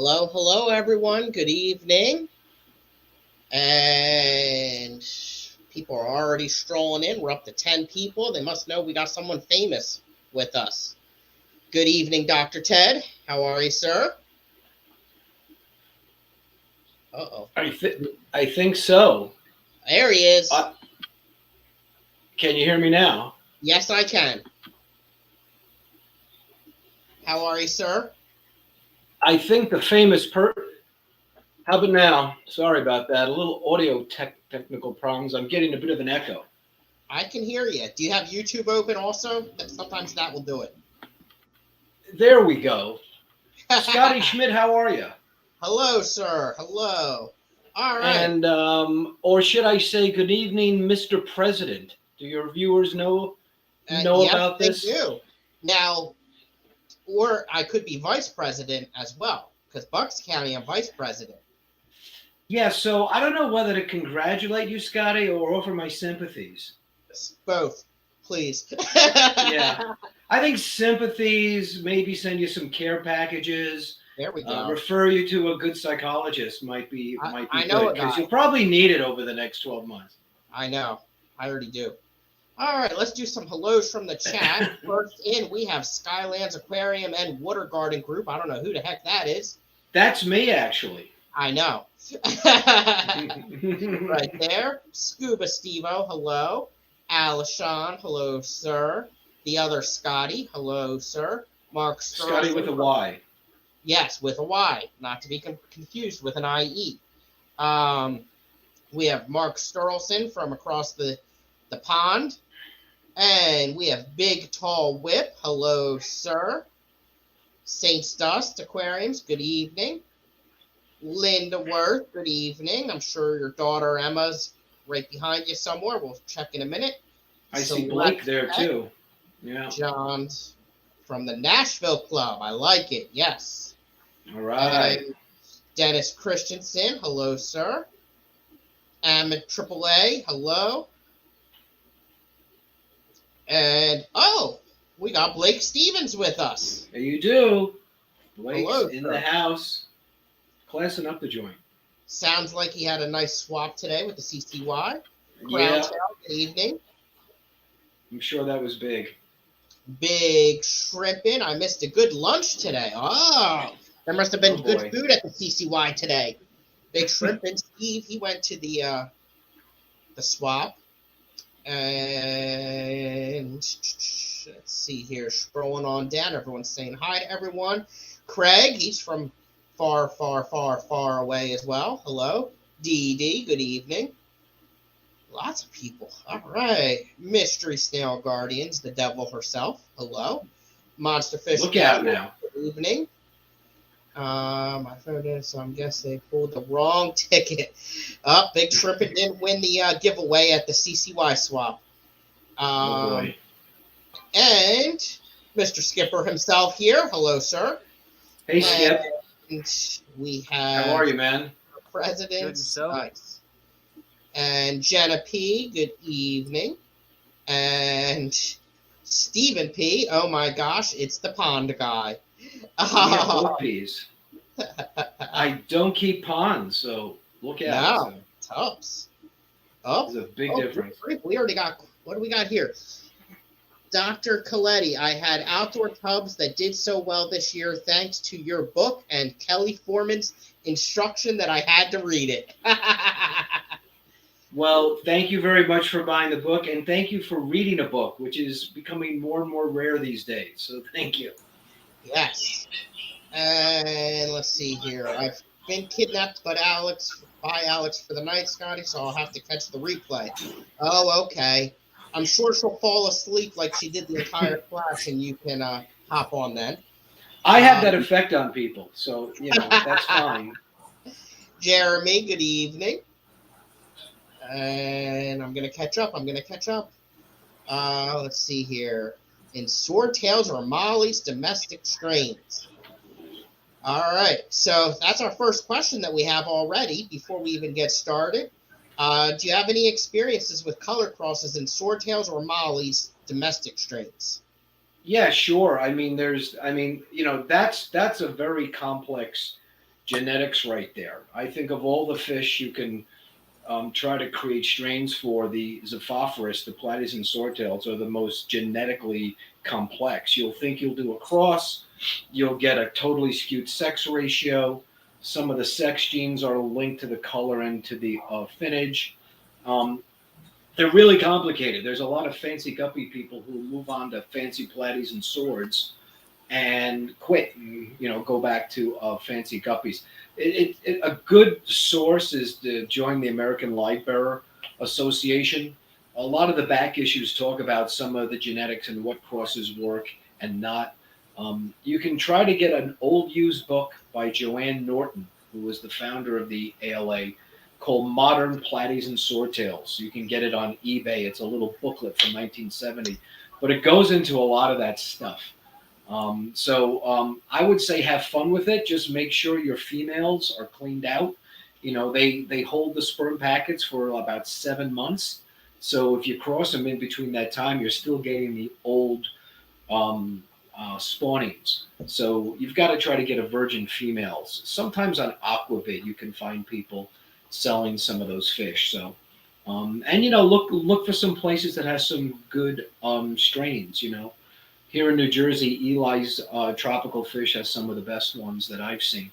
Hello, hello, everyone. Good evening. And people are already strolling in. We're up to 10 people. They must know we got someone famous with us. Good evening, Dr. Ted. How are you, sir? Uh-oh. I think so. There he is. Can you hear me now? Yes, I can. How are you, sir? I think the famous How about now? Sorry about that. A little audio technical problems. I'm getting a bit of an echo. I can hear you. Do you have YouTube open also? Sometimes that will do it. There we go. Scottie Schmidt, how are you? Hello, sir. Hello. All right. And, or should I say good evening, Mr. President? Do your viewers know Yes, about this? They do. Now, or I could be vice president as well, because Bucks County, I'm vice president. Yeah, so I don't know whether to congratulate you, Scottie, or offer my sympathies. Both, please. Yeah. I think sympathies, maybe send you some care packages. There we go. Refer you to a good psychologist might be I know good, because you'll probably need it over the next 12 months. I know. I already do. All right, let's do some hellos from the chat. First in, we have Skylands, Aquarium, and Water Garden Group. I don't know who the heck that is. That's me, actually. I know. Right there. Scuba Stevo, hello. Alishon, hello, sir. The other Scotty, hello, sir. Mark Sterling. Scotty with a Y. Yes, with a Y, not to be confused with an IE. We have Mark Sterlson from across the pond. And we have Big Tall Whip. Hello, sir. Saints Dust Aquariums, good evening. Linda Worth, good evening. I'm sure your daughter Emma's right behind you somewhere. We'll check in a minute. I see Blake there, too. Yeah. John's from the Nashville Club. I like it. Yes. All right. Dennis Christensen. Hello, sir. Amit AAA. Hello. And, we got Blake Stevens with us. There you do. Blake's hello, in the house. Classing up the joint. Sounds like he had a nice swap today with the CCY. Yeah. Good evening. I'm sure that was big. Big shrimping. I missed a good lunch today. Oh, there must have been good food at the CCY today. Big shrimping. Steve, he went to the swap. And let's see here. Scrolling on down. Everyone's saying hi to everyone. Craig, he's from far, far, far, far away as well. Hello. Dee Dee, good evening. Lots of people. All right. Mystery Snail Guardians, the devil herself. Hello. Monster Fish. Look out now. Good evening. I heard this, so I guess they pulled the wrong ticket. Big Shrimpin didn't win the giveaway at the CCY swap. Oh boy. And Mr. Skipper himself here. Hello, sir. Hey, Skip. And we have. How are you, man? President. Nice. And Jenna P. Good evening. And Stephen P. Oh my gosh, it's the pond guy. Both P's. I don't keep ponds, so look out. No, tubs. Oh, there's a big difference. We already got. What do we got here? Dr. Coletti, I had outdoor tubs that did so well this year thanks to your book and Kelly Foreman's instruction that I had to read it. Well, thank you very much for buying the book, and thank you for reading a book, which is becoming more and more rare these days. So thank you. Yes. And let's see here. I've been kidnapped by Alex for the night, Scotty, so I'll have to catch the replay. Oh, okay. I'm sure she'll fall asleep like she did the entire class, and you can hop on then. I have that effect on people, so, that's fine. Jeremy, good evening. And I'm going to catch up. Let's see here. In Swordtails or Molly's domestic strains. All right. So that's our first question that we have already before we even get started. Do you have any experiences with color crosses in Swordtails or Molly's domestic strains? Yeah, sure. That's a very complex genetics right there. I think of all the fish you can try to create strains for, the Zophophorus, the platies and swordtails are the most genetically complex. You'll think you'll do a cross, you'll get a totally skewed sex ratio. Some of the sex genes are linked to the color and to the finnage. They're really complicated. There's a lot of fancy guppy people who move on to fancy platies and swords and quit and, go back to fancy guppies. A good source is to join the American Livebearer Association. A lot of the back issues talk about some of the genetics and what crosses work and not. You can try to get an old used book by Joanne Norton, who was the founder of the ALA, called Modern Platies and Swordtails. You can get it on eBay. It's a little booklet from 1970, but it goes into a lot of that stuff. I would say have fun with it. Just make sure your females are cleaned out. They hold the sperm packets for about 7 months. So if you cross them in between that time, you're still getting the old spawnings. So you've got to try to get a virgin females. Sometimes on Aquavid, you can find people selling some of those fish. So, look for some places that has some good strains. Here in New Jersey, Eli's tropical fish has some of the best ones that I've seen.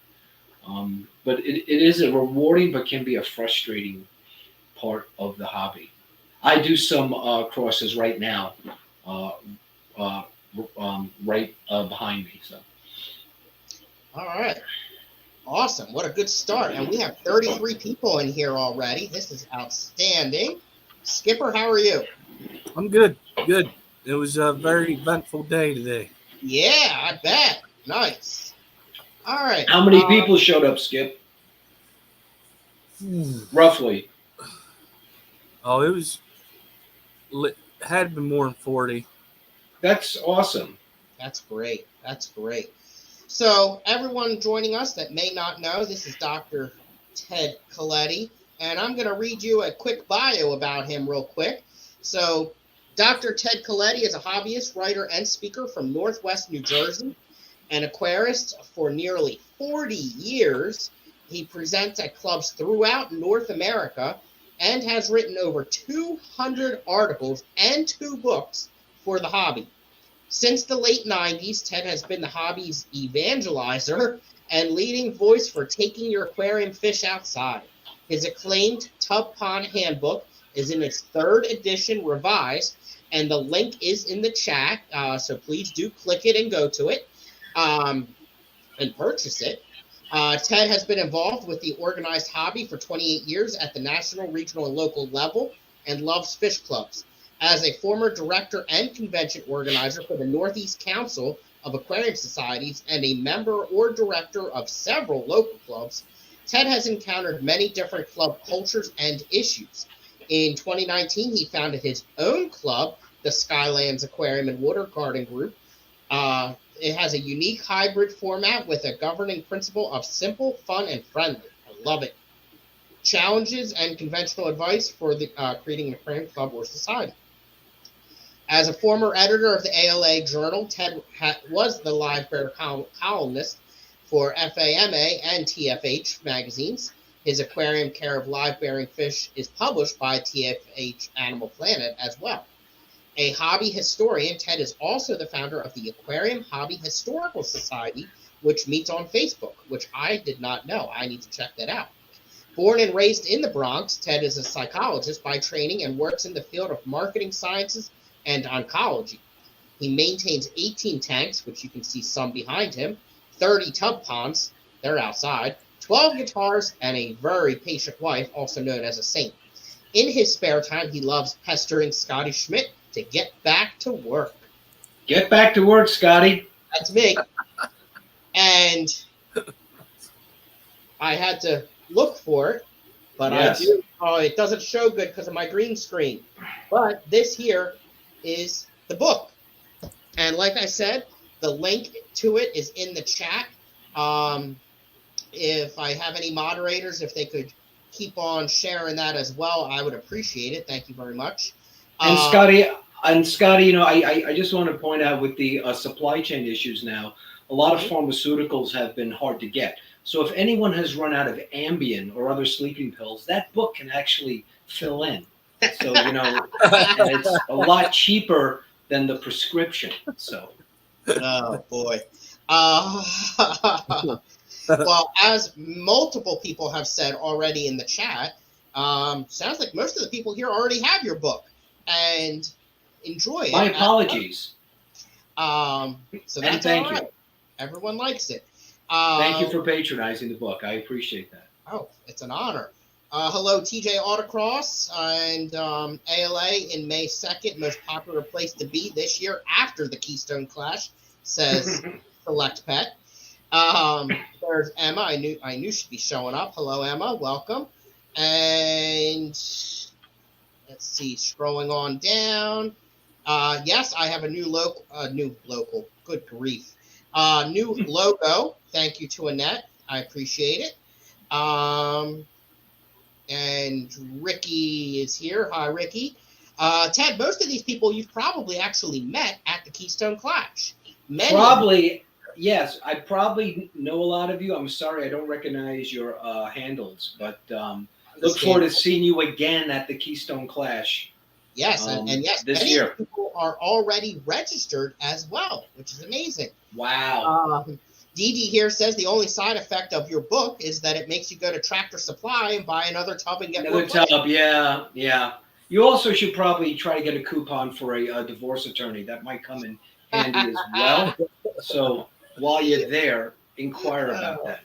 But it is a rewarding, but can be a frustrating part of the hobby. I do some crosses right now, right behind me. So. All right. Awesome. What a good start. And we have 33 people in here already. This is outstanding. Skipper, how are you? I'm good. Good. It was a very eventful day today. Yeah, I bet. Nice. All right. How many people showed up, Skip? Roughly. Oh, it had been more than 40. That's awesome. That's great. That's great. So everyone joining us that may not know, this is Dr. Ted Coletti, and I'm going to read you a quick bio about him real quick. So Dr. Ted Coletti is a hobbyist, writer, and speaker from Northwest New Jersey, an aquarist for nearly 40 years. He presents at clubs throughout North America and has written over 200 articles and 2 books for the hobby. Since the late 90s, Ted has been the hobby's evangelizer and leading voice for taking your aquarium fish outside. His acclaimed Tub Pond Handbook is in its 3rd edition revised, and the link is in the chat, so please do click it and go to it and purchase it. Ted has been involved with the organized hobby for 28 years at the national, regional, and local level and loves fish clubs. As a former director and convention organizer for the Northeast Council of Aquarium Societies and a member or director of several local clubs, Ted has encountered many different club cultures and issues. In 2019, he founded his own club, the Skylands Aquarium and Water Garden Group. It has a unique hybrid format with a governing principle of simple, fun, and friendly. I love it. Challenges and conventional advice for creating an aquarium club or society. As a former editor of the ALA Journal, Ted was the Livebearer columnist for FAMA and TFH magazines. His Aquarium Care of Live-Bearing Fish is published by TFH Animal Planet as well. A hobby historian, Ted is also the founder of the Aquarium Hobby Historical Society, which meets on Facebook, which I did not know. I need to check that out. Born and raised in the Bronx, Ted is a psychologist by training and works in the field of marketing sciences and oncology. He maintains 18 tanks, which you can see some behind him, 30 tub ponds, they're outside, 12 guitars, and a very patient wife, also known as a saint. In his spare time, he loves pestering Scottie Schmidt to get back to work. Get back to work, Scotty. That's me. And I had to look for it, but yes. I do. Oh, it doesn't show good because of my green screen. But this here is the book. And like I said, the link to it is in the chat. If I have any moderators, if they could keep on sharing that as well, I would appreciate it. Thank you very much. And Scotty, I just want to point out with the supply chain issues now, a lot of pharmaceuticals have been hard to get. So if anyone has run out of Ambien or other sleeping pills, that book can actually fill in. So, and it's a lot cheaper than the prescription. So, Oh boy. Well, as multiple people have said already in the chat, sounds like most of the people here already have your book and enjoy it. my apologies. So And that's thank all you. right. Everyone likes it. Thank you for patronizing the book. I appreciate that. Oh, it's an honor. Hello, TJ Autocross and ALA in May 2nd, most popular place to be this year after the Keystone Clash, says Select Pet. There's Emma. I knew she'd be showing up. Hello, Emma. Welcome. And let's see, scrolling on down. Yes, I have a new local. Good grief. New logo. Thank you to Annette. I appreciate it. And Ricky is here. Hi, Ricky. Ted, most of these people you've probably actually met at the Keystone Clash. Probably, yes. I probably know a lot of you. I'm sorry I don't recognize your handles, but look forward to seeing you again at the Keystone Clash. Yes, and yes, this many year. people are already registered as well, which is amazing. Wow. Dee Dee here says the only side effect of your book is that it makes you go to Tractor Supply and buy another tub and get another tub. Yeah. You also should probably try to get a coupon for a divorce attorney. That might come in handy as well. So while you're there, inquire about that.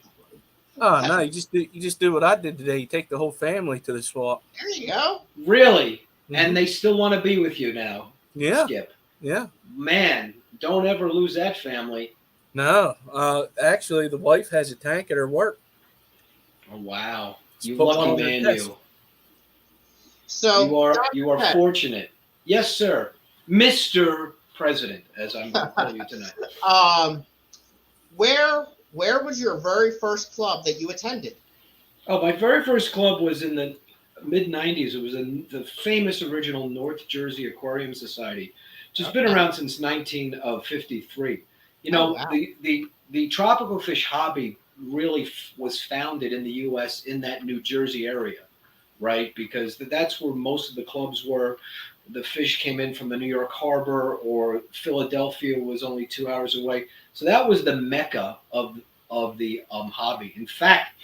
Oh no, you just do what I did today. You take the whole family to the swap. There you go. Really? Mm-hmm. And they still want to be with you now. Yeah. Skip. Yeah. Man, don't ever lose that family. No, actually, the wife has a tank at her work. Oh wow! You lucky man, you. So you are fortunate. Yes, sir, Mr. President, as I'm going to call you tonight. Where was your very first club that you attended? Oh, my very first club was in the mid '90s. It was in the famous original North Jersey Aquarium Society, which has been around since 1953. The tropical fish hobby really was founded in the U.S. in that New Jersey area, right? Because that's where most of the clubs were. The fish came in from the New York Harbor, or Philadelphia was only 2 hours away. So that was the mecca of the hobby. In fact,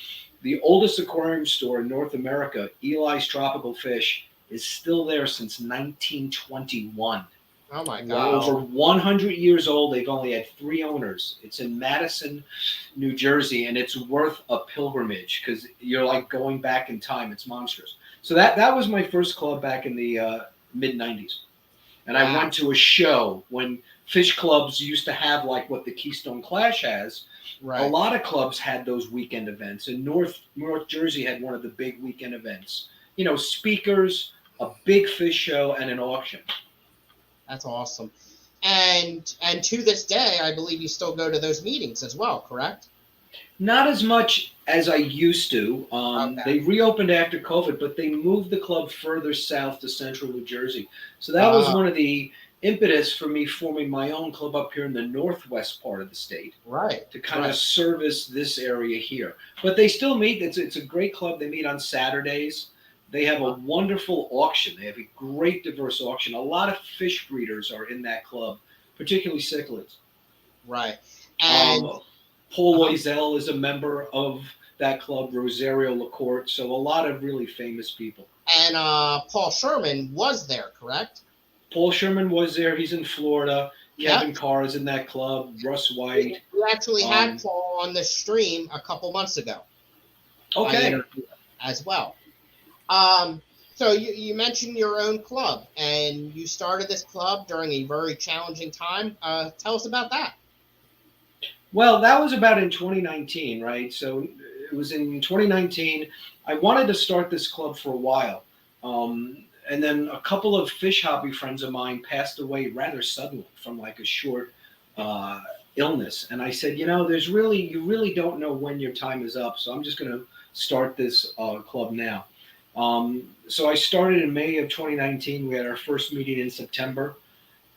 the oldest aquarium store in North America, Eli's Tropical Fish, is still there since 1921. Oh my God! Over 100 years old. They've only had 3 owners. It's in Madison, New Jersey, and it's worth a pilgrimage because you're like going back in time. It's monstrous. So that was my first club back in the mid '90s, and I went to a show when fish clubs used to have like what the Keystone Clash has. Right. A lot of clubs had those weekend events, and North Jersey had one of the big weekend events. Speakers, a big fish show, and an auction. That's awesome. And to this day, I believe you still go to those meetings as well, correct? Not as much as I used to. They reopened after COVID, but they moved the club further south to central New Jersey. So that was one of the impetus for me forming my own club up here in the northwest part of the state. Right. To kind of service this area here. But they still meet. It's a great club. They meet on Saturdays. They have a wonderful auction. They have a great diverse auction. A lot of fish breeders are in that club, particularly cichlids. Right. And Paul Loisel is a member of that club, Rosario LaCourte. So a lot of really famous people. And Paul Sherman was there, correct? Paul Sherman was there. He's in Florida. Kevin Carr is in that club. Russ White. We actually had Paul on the stream a couple months ago. Okay. As well. So you mentioned your own club, and you started this club during a very challenging time. Tell us about that. Well, that was about in 2019, right? So it was in 2019. I wanted to start this club for a while. And then a couple of fish hobby friends of mine passed away rather suddenly from like a short illness. And I said, you really don't know when your time is up. So I'm just going to start this club now. So I started in May of 2019. We had our first meeting in September,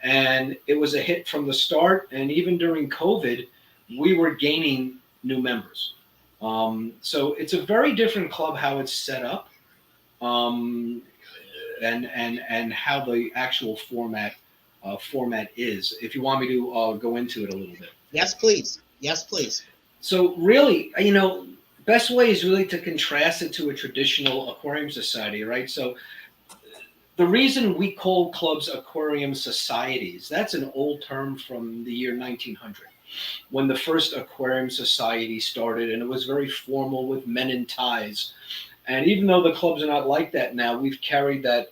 and it was a hit from the start. And even during COVID, we were gaining new members. So it's a very different club how it's set up, um, and how the actual format is. If you want me to go into it a little bit. Yes, please. Yes, please. So really, best way is really to contrast it to a traditional aquarium society, right? So the reason we call clubs aquarium societies, that's an old term from the year 1900, when the first aquarium society started, and it was very formal with men in ties. And even though the clubs are not like that now, we've carried that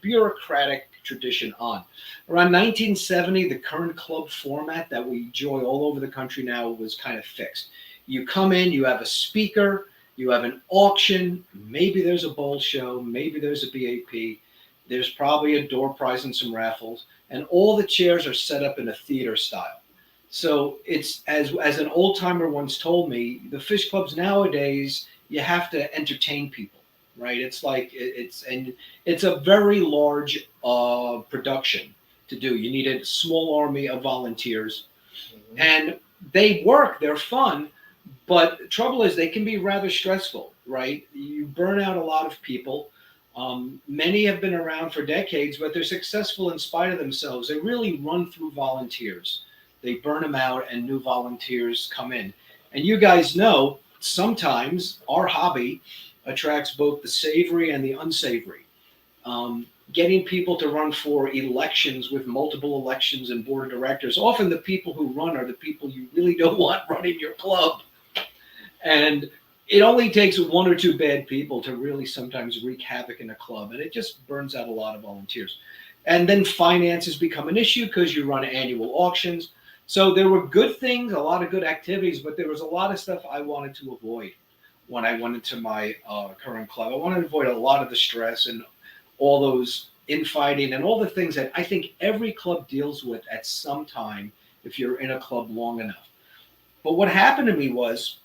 bureaucratic tradition on. Around 1970, the current club format that we enjoy all over the country now was kind of fixed. You come in, you have a speaker, you have an auction, maybe there's a bowl show, maybe there's a BAP, there's probably a door prize and some raffles, and all the chairs are set up in a theater style. So it's, as an old timer once told me, the fish clubs nowadays, you have to entertain people, right? It's like it's a very large production to do. You need a small army of volunteers, and they work. They're fun, but the trouble is they can be rather stressful, right? You burn out a lot of people. Many have been around for decades, but they're successful in spite of themselves. They really run through volunteers. They burn them out, and new volunteers come in. And you guys know sometimes our hobby attracts both the savory and the unsavory. Getting people to run for elections with multiple elections and board of directors. Often the people who run are the people you really don't want running your club. And it only takes one or two bad people to really sometimes wreak havoc in a club, and it just burns out a lot of volunteers. And then finances become an issue because you run annual auctions. So there were good things, a lot of good activities, but there was a lot of stuff I wanted to avoid when I went into my current club. I wanted to avoid a lot of the stress and all those infighting and all the things that I think every club deals with at some time if you're in a club long enough. But what happened to me was,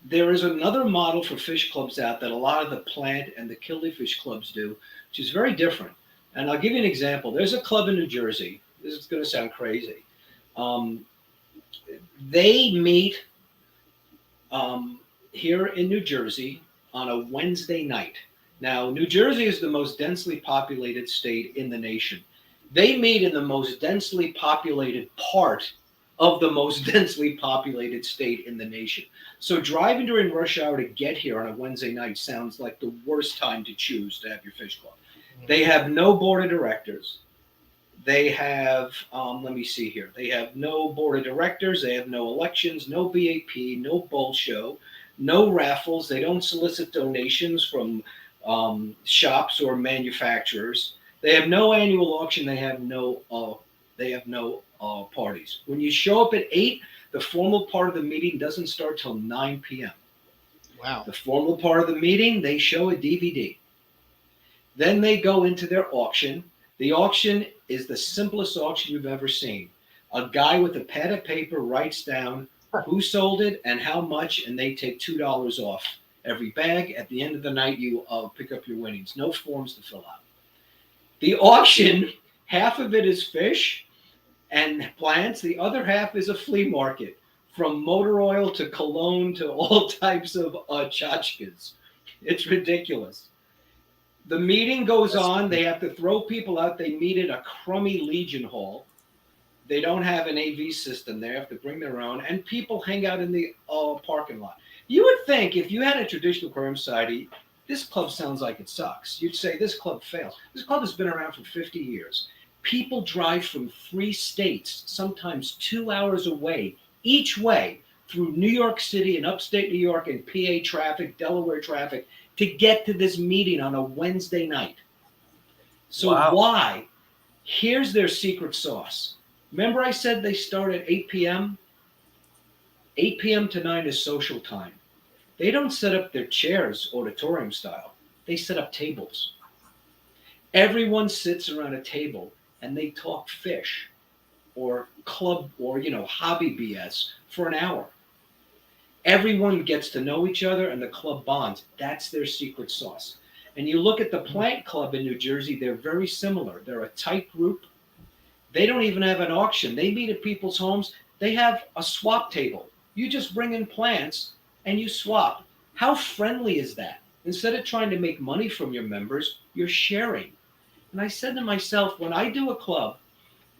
there is another model for fish clubs out that a lot of the plant and the killifish clubs do, which is very different. And I'll give you an example. There's a club in New Jersey. This is going to sound crazy. They meet here in New Jersey on a Wednesday night. Now, New Jersey is the most densely populated state in the nation. They meet in the most densely populated part of the most densely populated state in the nation. So driving during rush hour to get here on a Wednesday night sounds like the worst time to choose to have your fish club. They have no board of directors. They have, let me see here. They have no board of directors. They have no elections, no BAP, no bowl show, no raffles. They don't solicit donations from shops or manufacturers. They have no annual auction. They have no parties. When you show up at 8, the formal part of the meeting doesn't start till 9 p.m. Wow. The formal part of the meeting, they show a DVD. Then they go into their auction. The auction is the simplest auction you've ever seen. A guy with a pad of paper writes down who sold it and how much, and they take $2 off every bag. At the end of the night, you pick up your winnings. No forms to fill out. The auction, half of it is fish and plants. The other half is a flea market, from motor oil to cologne to all types of tchotchkes. It's ridiculous. The meeting goes on. They have to throw people out. They meet at a crummy Legion Hall. They don't have an AV system. They have to bring their own. And people hang out in the parking lot. You would think if you had a traditional aquarium society, this club sounds like it sucks. You'd say this club fails. This club has been around for 50 years. People drive from 3 states, sometimes 2 hours away, each way, through New York City and upstate New York and PA traffic, Delaware traffic, to get to this meeting on a Wednesday night. So Wow. Why? Here's their secret sauce. Remember I said they start at 8 p.m.? 8 p.m. to 9 is social time. They don't set up their chairs auditorium style. They set up tables. Everyone sits around a table and they talk fish or club or, hobby BS for an hour. Everyone gets to know each other and the club bonds. That's their secret sauce. And you look at the Plant Club in New Jersey, they're very similar. They're a tight group. They don't even have an auction. They meet at people's homes. They have a swap table. You just bring in plants and you swap. How friendly is that? Instead of trying to make money from your members, you're sharing. And I said to myself, when I do a club,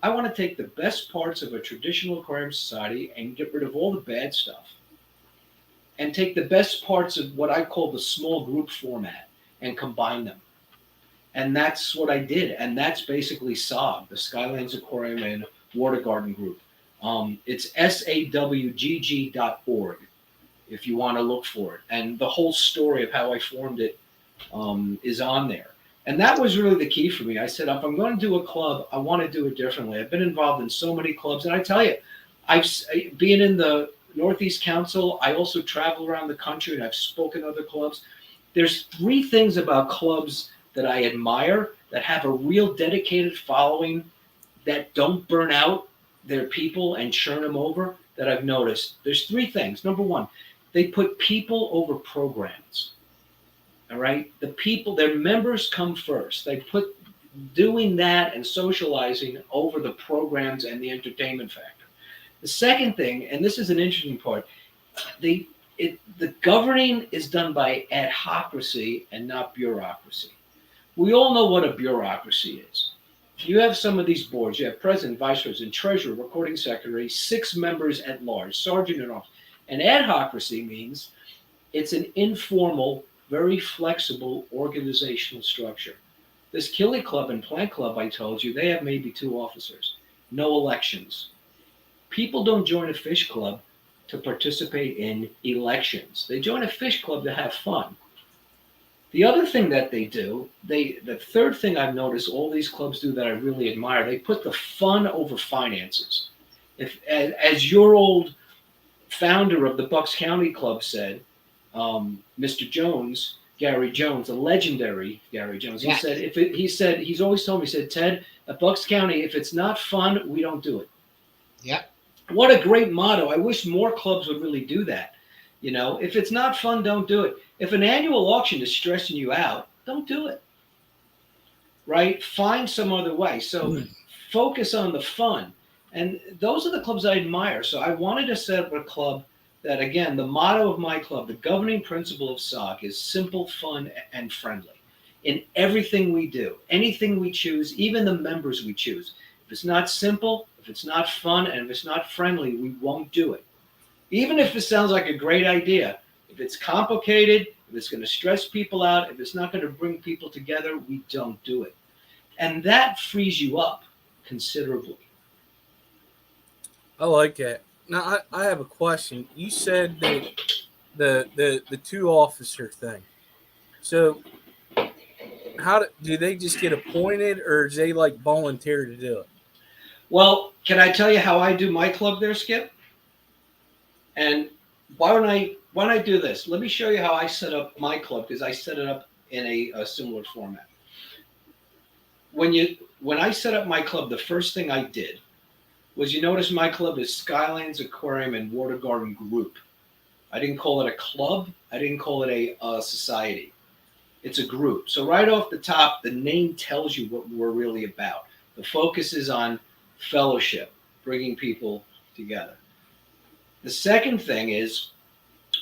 I want to take the best parts of a traditional aquarium society and get rid of all the bad stuff, and take the best parts of what I call the small group format and combine them. And that's what I did. And that's basically SAWGG, the Skylands Aquarium and Water Garden Group. It's SAWGG.org if you want to look for it. And the whole story of how I formed it is on there. And that was really the key for me. I said, if I'm going to do a club, I want to do it differently. I've been involved in so many clubs. And I tell you, being in the Northeast Council, I also travel around the country and I've spoken at other clubs. There's 3 things about clubs that I admire that have a real dedicated following, that don't burn out their people and churn them over, that I've noticed. There's 3 things. Number 1, they put people over programs. All right. The people, their members come first. They put doing that and socializing over the programs and the entertainment factor. The second thing, and this is an interesting part, the governing is done by adhocracy and not bureaucracy. We all know what a bureaucracy is. You have some of these boards. You have president, vice president, treasurer, recording secretary, 6 members at large, sergeant at arms. And adhocracy means it's an informal, very flexible organizational structure. This Killie Club and Plant Club, I told you, they have maybe 2 officers, no elections. People don't join a fish club to participate in elections. They join a fish club to have fun. The other thing that they do, the third thing I've noticed all these clubs do that I really admire, they put the fun over finances. As your old founder of the Bucks County Club said, Mr. Jones, Gary Jones, the legendary Gary Jones, Yes. he's always told me, he said, Ted, at Bucks County, if it's not fun, we don't do it. Yep. What a great motto. I wish more clubs would really do that. You know, if it's not fun, don't do it. If an annual auction is stressing you out, don't do it. Right? Find some other way. So focus on the fun. And those are the clubs I admire. So I wanted to set up a club that, again, the motto of my club, the governing principle of SAWGG is simple, fun, and friendly. In everything we do, anything we choose, even the members we choose. If it's not simple, if it's not fun, and if it's not friendly, we won't do it. Even if it sounds like a great idea, if it's complicated, if it's going to stress people out, if it's not going to bring people together, we don't do it. And that frees you up considerably. I like that. Now, I have a question. You said that the 2 officer thing. So, how do they just get appointed, or is they like volunteer to do it? Well, can I tell you how I do my club there, Skip? And why don't I do this? Let me show you how I set up my club, because I set it up in a similar format. When I set up my club, the first thing I did was, you notice my club is Skylands Aquarium and Water Garden Group. I didn't call it a club. I didn't call it a society. It's a group. So right off the top, the name tells you what we're really about. The focus is on fellowship, bringing people together. The second thing is,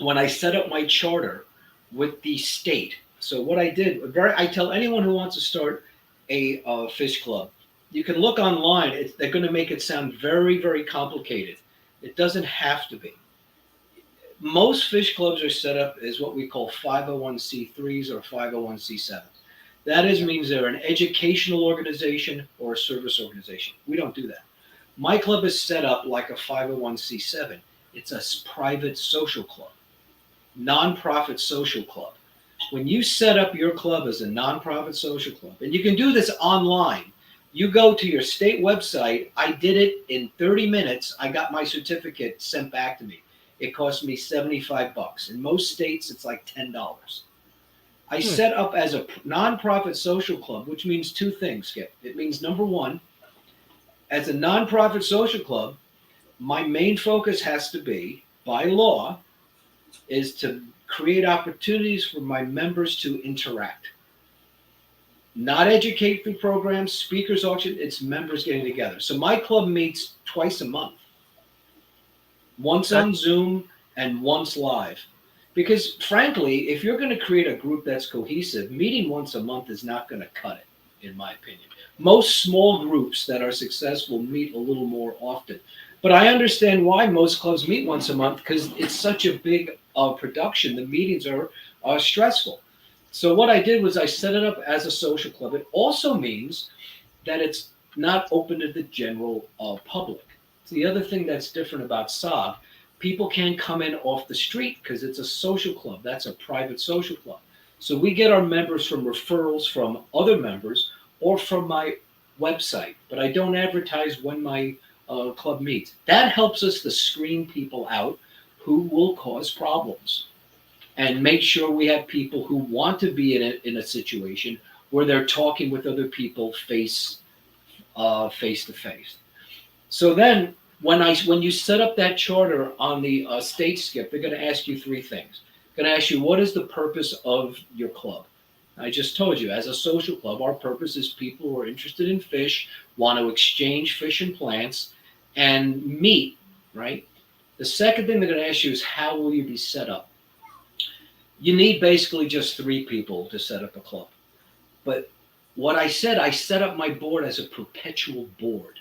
when I set up my charter with the state. So what I did, I tell anyone who wants to start a fish club, you can look online. They're going to make it sound very, very complicated. It doesn't have to be. Most fish clubs are set up as what we call 501c3s or 501c7s. That means they're an educational organization or a service organization. We don't do that. My club is set up like a 501c7. It's a private social club, nonprofit social club. When you set up your club as a nonprofit social club, and you can do this online, you go to your state website. I did it in 30 minutes. I got my certificate sent back to me. It cost me $75. In most states, it's like $10. I set up as a nonprofit social club, which means 2 things, Skip. It means, number 1, as a nonprofit social club, my main focus has to be, by law, is to create opportunities for my members to interact. Not educate through programs, speakers auction, it's members getting together. So my club meets twice a month. once Okay. on Zoom and once live. Because frankly, if you're going to create a group that's cohesive, meeting once a month is not going to cut it, in my opinion. Most small groups that are successful meet a little more often. But I understand why most clubs meet once a month, because it's such a big production. The meetings are stressful. So what I did was I set it up as a social club. It also means that it's not open to the general public. So the other thing that's different about SAWGG, people can't come in off the street because it's a social club. That's a private social club. So we get our members from referrals from other members or from my website, but I don't advertise when my club meets. That helps us to screen people out who will cause problems and make sure we have people who want to be in a situation where they're talking with other people face to face. So then, when you set up that charter on the state skip, they're going to ask you three things. They're going to ask you, what is the purpose of your club? I just told you, as a social club, our purpose is people who are interested in fish, want to exchange fish and plants, and meet, right? The second thing they're going to ask you is, how will you be set up? You need basically just three people to set up a club. But what I set up my board as a perpetual board.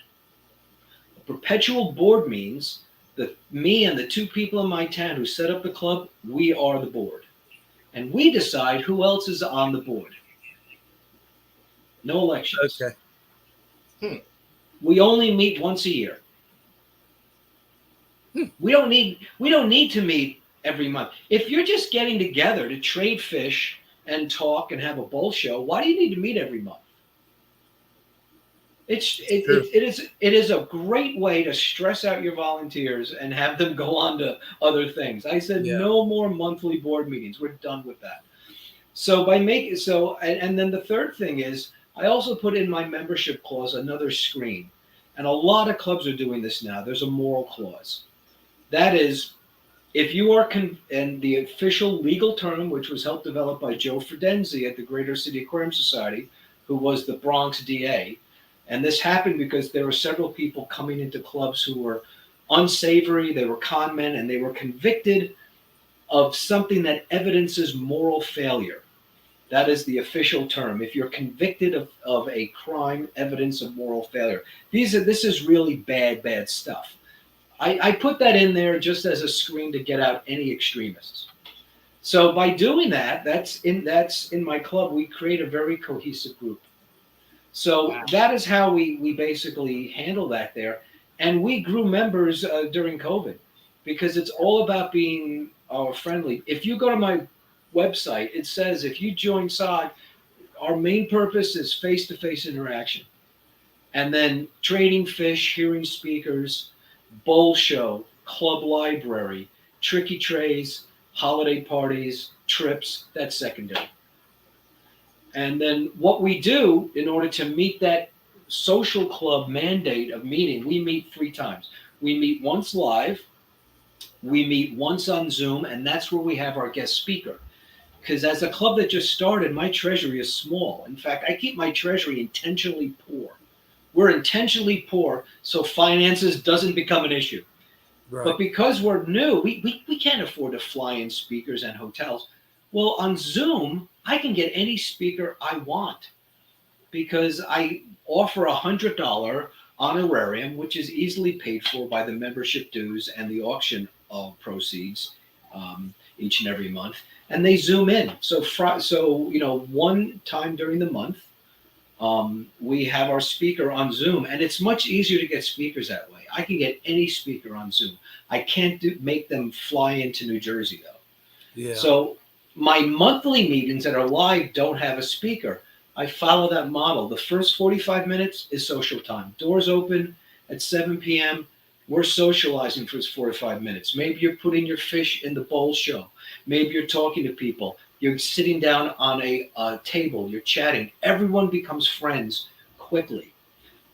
A perpetual board means that me and the two people in my town who set up the club, we are the board. And we decide who else is on the board. No elections. Okay. We only meet once a year. We don't need to meet every month. If you're just getting together to trade fish and talk and have a bowl show, why do you need to meet every month? It is a great way to stress out your volunteers and have them go on to other things. I said no more monthly board meetings. We're done with that. So and then the third thing is I also put in my membership clause another screen, and a lot of clubs are doing this now. There's a moral clause. That is, if you are and the official legal term, which was helped develop by Joe Fredenzi at the Greater City Aquarium Society, who was the Bronx DA, and this happened because there were several people coming into clubs who were unsavory, they were con men, and they were convicted of something that evidences moral failure. That is the official term. If you're convicted of a crime, evidence of moral failure. This is really bad stuff. I put that in there just as a screen to get out any extremists. So by doing that, that's in my club, we create a very cohesive group. So that is how we basically handle that there. And we grew members during COVID because it's all about being friendly. If you go to my website, it says if you join SAWGG, our main purpose is face-to-face interaction. And then trading fish, hearing speakers, bowl show, club library, tricky trays, holiday parties, trips, that's secondary. And then what we do in order to meet that social club mandate of meeting, we meet 3 times. We meet once live, we meet once on Zoom, and that's where we have our guest speaker. Because as a club that just started, my treasury is small. In fact, I keep my treasury intentionally poor. We're intentionally poor so finances doesn't become an issue. Right. But because we're new, we can't afford to fly in speakers and hotels. Well, on Zoom, I can get any speaker I want because I offer $100 honorarium, which is easily paid for by the membership dues and the auction proceeds each and every month. And they Zoom in. So one time during the month, we have our speaker on Zoom, and it's much easier to get speakers that way. I can get any speaker on Zoom. I can't make them fly into New Jersey though. Yeah. So my monthly meetings that are live don't have a speaker. I follow that model. The first 45 minutes is social time. Doors open at 7 p.m. We're socializing for 45 minutes. Maybe you're putting your fish in the bowl show. Maybe you're talking to people. You're sitting down on a table. You're chatting. Everyone becomes friends quickly.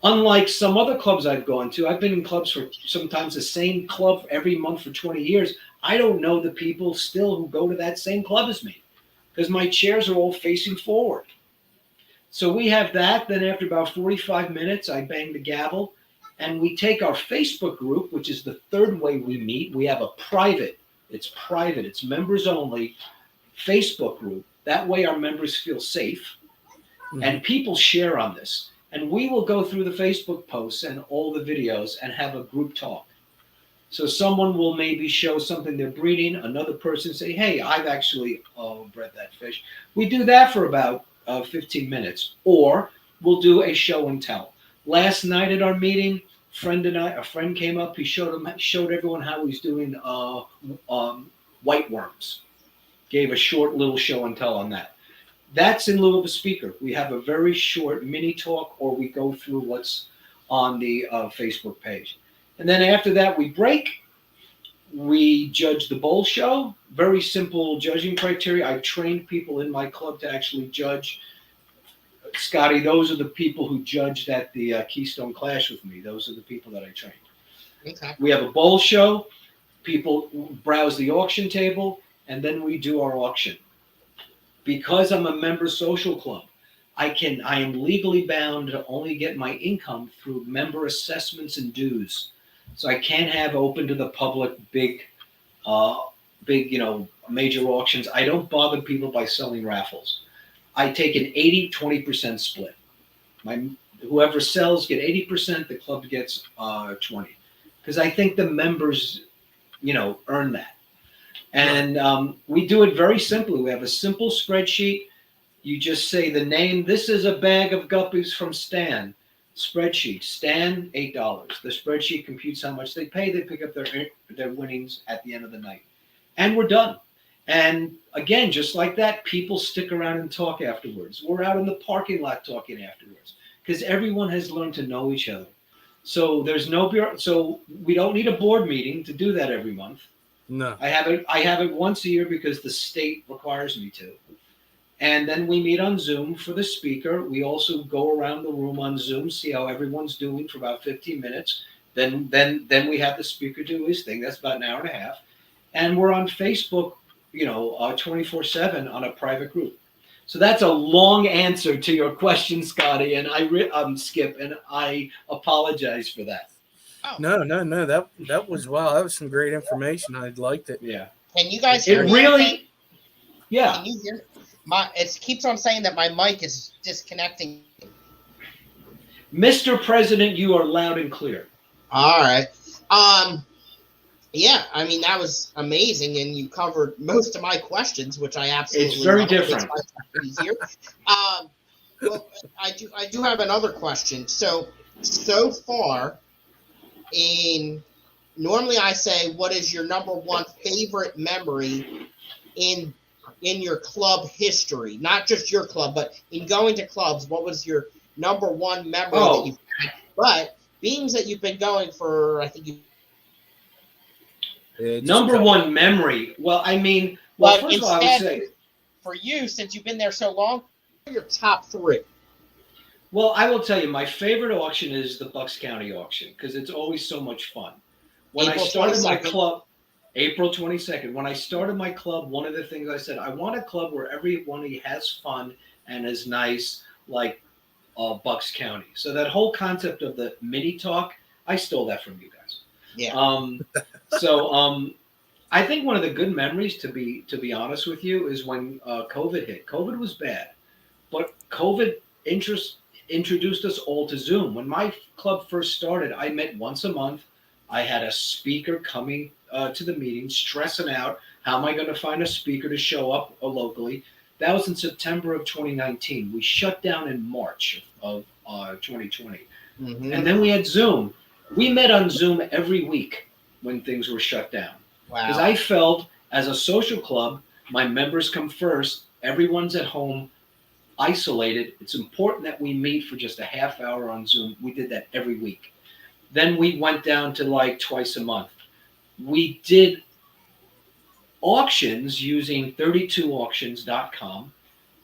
Unlike some other clubs I've gone to, I've been in clubs for sometimes the same club every month for 20 years. I don't know the people still who go to that same club as me because my chairs are all facing forward. So we have that. Then after about 45 minutes, I bang the gavel And we take our Facebook group, which is the third way we meet. We have a private, it's members only Facebook group. That way our members feel safe. And people share on this. And we will go through the Facebook posts and all the videos and have a group talk. So someone will maybe show something they're breeding. Another person say, hey, I've actually bred that fish. We do that for about 15 minutes. Or we'll do a show and tell. Last night at our meeting, a friend came up. He showed everyone how he's doing white worms. Gave a short little show and tell on that. That's in lieu of a speaker. We have a very short mini talk, or we go through what's on the Facebook page. And then after that, we break. We judge the bowl show. Very simple judging criteria. I've trained people in my club to actually judge. Scotty, those are the people who judged at the Keystone Clash with me. Those are the people that I trained. Okay. We have a bowl show. People browse the auction table, and then we do our auction. Because I'm a member social club, I am legally bound to only get my income through member assessments and dues. So I can't have open to the public big, major auctions. I don't bother people by selling raffles. I take an 80-20% split. Whoever sells get 80%, the club gets 20. Because I think the members, earn that. And we do it very simply. We have a simple spreadsheet. You just say the name. This is a bag of guppies from Stan. Spreadsheet. Stan, $8. The spreadsheet computes how much they pay. They pick up their winnings at the end of the night. And we're done. And again, just like that, people stick around and talk afterwards. We're out in the parking lot talking afterwards because everyone has learned to know each other. So so we don't need a board meeting to do that every month. No. I have it once a year because the state requires me to. And then we meet on Zoom for the speaker. We also go around the room on Zoom, see how everyone's doing for about 15 minutes. Then we have the speaker do his thing. That's about an hour and a half. And we're on Facebook, 24/7 on a private group. So that's a long answer to your question, Scotty, and Skip, and I apologize for that. Oh. No. That was wow. That was some great information. I liked it. Yeah. Can you guys hear me? Really? Yeah. Can you hear? It keeps on saying that my mic is disconnecting. Mr. President, you are loud and clear. All right. Yeah, I mean, that was amazing, and you covered most of my questions, which I absolutely It's very love. different. It's easier. Well, I do have another question. So far, normally I say, what is your number one favorite memory in your club history? Not just your club, but in going to clubs, what was your number one memory that you've had? But being that you've been going for, I think number one memory. Well, I mean, first of all, I would say, for you, since you've been there so long, what are your top three? Well, I will tell you, my favorite auction is the Bucks County auction because it's always so much fun. When I started my club, April 22nd, when I started my club, one of the things I said, I want a club where everybody has fun and is nice, like Bucks County. So that whole concept of the mini talk, I stole that from you guys. Yeah. I think one of the good memories, to be honest with you, is when COVID hit. COVID was bad, but COVID introduced us all to Zoom. When my club first started, I met once a month. I had a speaker coming to the meeting, stressing out, how am I going to find a speaker to show up locally? That was in September of 2019. We shut down in March of 2020. Mm-hmm. And then we had Zoom. We met on Zoom every week when things were shut down. Wow. Because I felt, as a social club, my members come first. Everyone's at home, isolated. It's important that we meet for just a half hour on Zoom. We did that every week. Then we went down to like twice a month. We did auctions using 32auctions.com,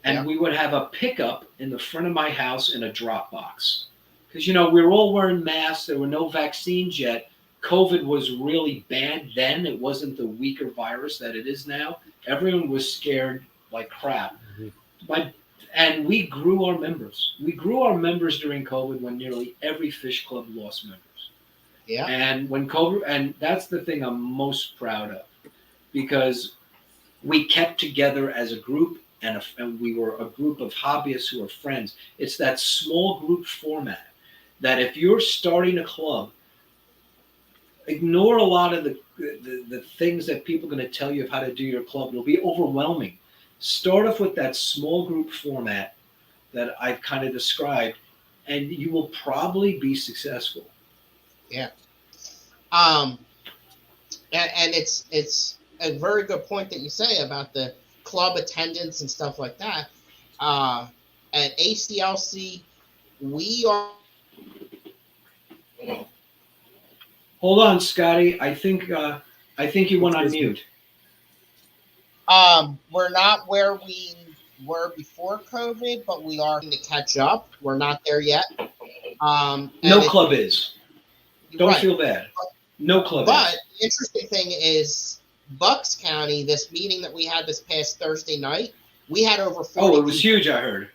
and we would have a pickup in the front of my house in a drop box. Because, we were all wearing masks. There were no vaccines yet. COVID was really bad then. It wasn't the weaker virus that it is now. Everyone was scared like crap. Mm-hmm. And we grew our members. We grew our members during COVID when nearly every fish club lost members. Yeah. And when COVID, and that's the thing I'm most proud of, because we kept together as a group, and we were a group of hobbyists who are friends. It's that small group format that if you're starting a club, ignore a lot of the things that people are going to tell you of how to do your club. It'll be overwhelming. Start off with that small group format that I've kind of described, and you will probably be successful. Yeah. And it's a very good point that you say about the club attendance and stuff like that. At ACLC, we are. Hold on, Scotty. I think you went on mute. We're not where we were before COVID, but we are going to catch up. We're not there yet. No club is. Don't feel bad. No club is. But the interesting thing is Bucks County, this meeting that we had this past Thursday night, we had over 40 Oh, it was huge, I heard.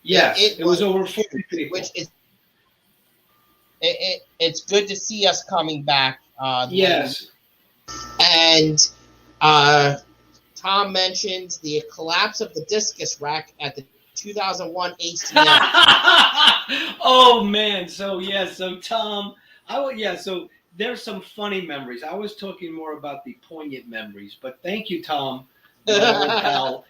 Yes, it was over 40 people. Which is it's good to see us coming back. Yes. And Tom mentioned the collapse of the discus rack at the 2001 ACL. Oh man, so Tom, so there's some funny memories. I was talking more about the poignant memories, but thank you, Tom, my old pal.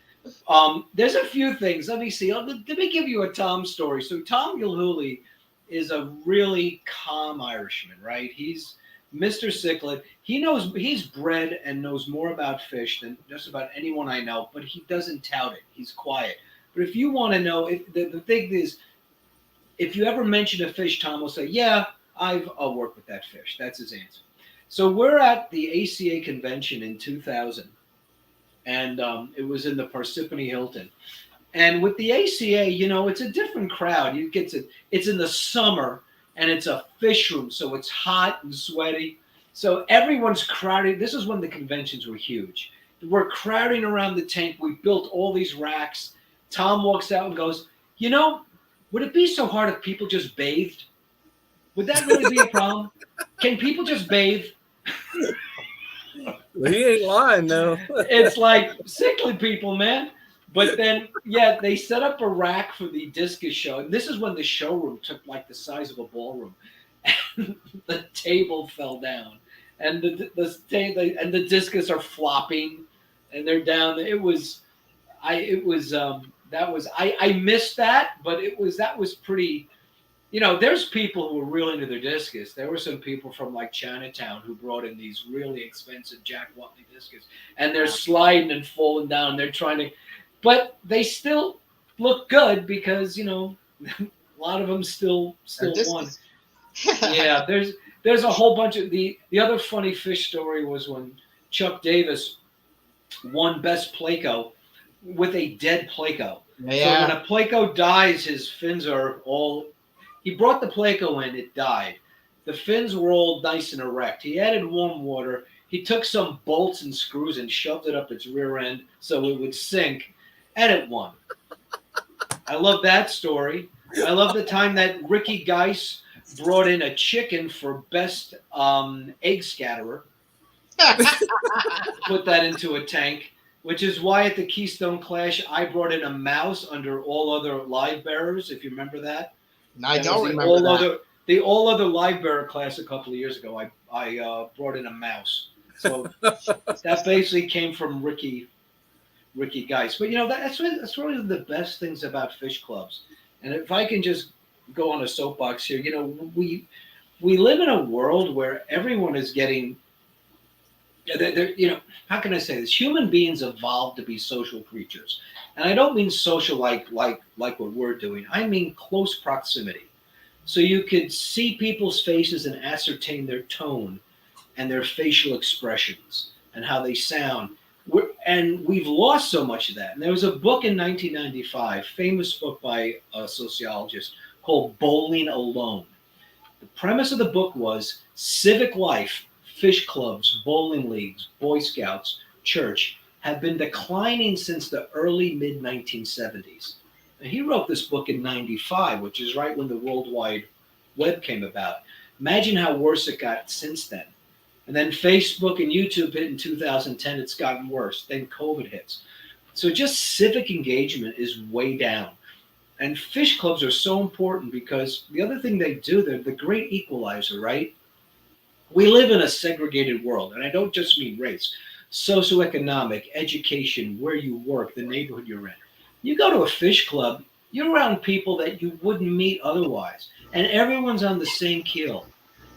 There's a few things. Let me see. Let me give you a Tom story. So Tom Gilhooly is a really calm Irishman, right? He's Mr. Cichlid. He's bred and knows more about fish than just about anyone I know, but he doesn't tout it. He's quiet. But if you want to know, the thing is, if you ever mention a fish, Tom will say, yeah, I'll work with that fish. That's his answer. So we're at the ACA convention in 2000, and it was in the Parsippany Hilton. And with the ACA, it's a different crowd. It's in the summer, and it's a fish room, so it's hot and sweaty. So everyone's crowding. This is when the conventions were huge. We're crowding around the tank. We built all these racks. Tom walks out and goes, would it be so hard if people just bathed? Would that really be a problem? Can people just bathe? Well, he ain't lying, though. It's like sickly people, man. But then, they set up a rack for the discus show. And this is when the showroom took like the size of a ballroom. And the table fell down. And the discus are flopping. And they're down. I missed that, but that was pretty. There's people who were real into their discus. There were some people from like Chinatown who brought in these really expensive Jack Watley discus, and they're sliding and falling down. They're trying to, but they still look good because a lot of them still won. Yeah, there's a whole bunch of the other funny fish story was when Chuck Davis won Best Placo with a dead Placo. Yeah. So when a Placo dies, his fins are all. He brought the Placo in, it died. The fins were all nice and erect. He added warm water. He took some bolts and screws and shoved it up its rear end so it would sink, and it won. I love that story. I love the time that Ricky Geis brought in a chicken for best egg scatterer. Put that into a tank, which is why at the Keystone Clash, I brought in a mouse under all other live bearers, if you remember that. I don't remember that. The all other live bearer class a couple of years ago, I brought in a mouse. So that basically came from Ricky Geis. But that's really the best things about fish clubs. And if I can just go on a soapbox here, we live in a world where everyone is getting. How can I say this? Human beings evolved to be social creatures. And I don't mean social like what we're doing. I mean close proximity. So you could see people's faces and ascertain their tone and their facial expressions and how they sound. And we've lost so much of that. And there was a book in 1995, famous book by a sociologist called Bowling Alone. The premise of the book was civic life, fish clubs, bowling leagues, Boy Scouts, church, have been declining since the early mid-1970s. And he wrote this book in 95, which is right when the World Wide Web came about. Imagine how worse it got since then. And then Facebook and YouTube hit in 2010. It's gotten worse. Then COVID hits. So just civic engagement is way down. And fish clubs are so important because the other thing they do, they're the great equalizer, right? We live in a segregated world, and I don't just mean race, socioeconomic, education, where you work, the neighborhood you're in. You go to a fish club, you're around people that you wouldn't meet otherwise, and everyone's on the same keel.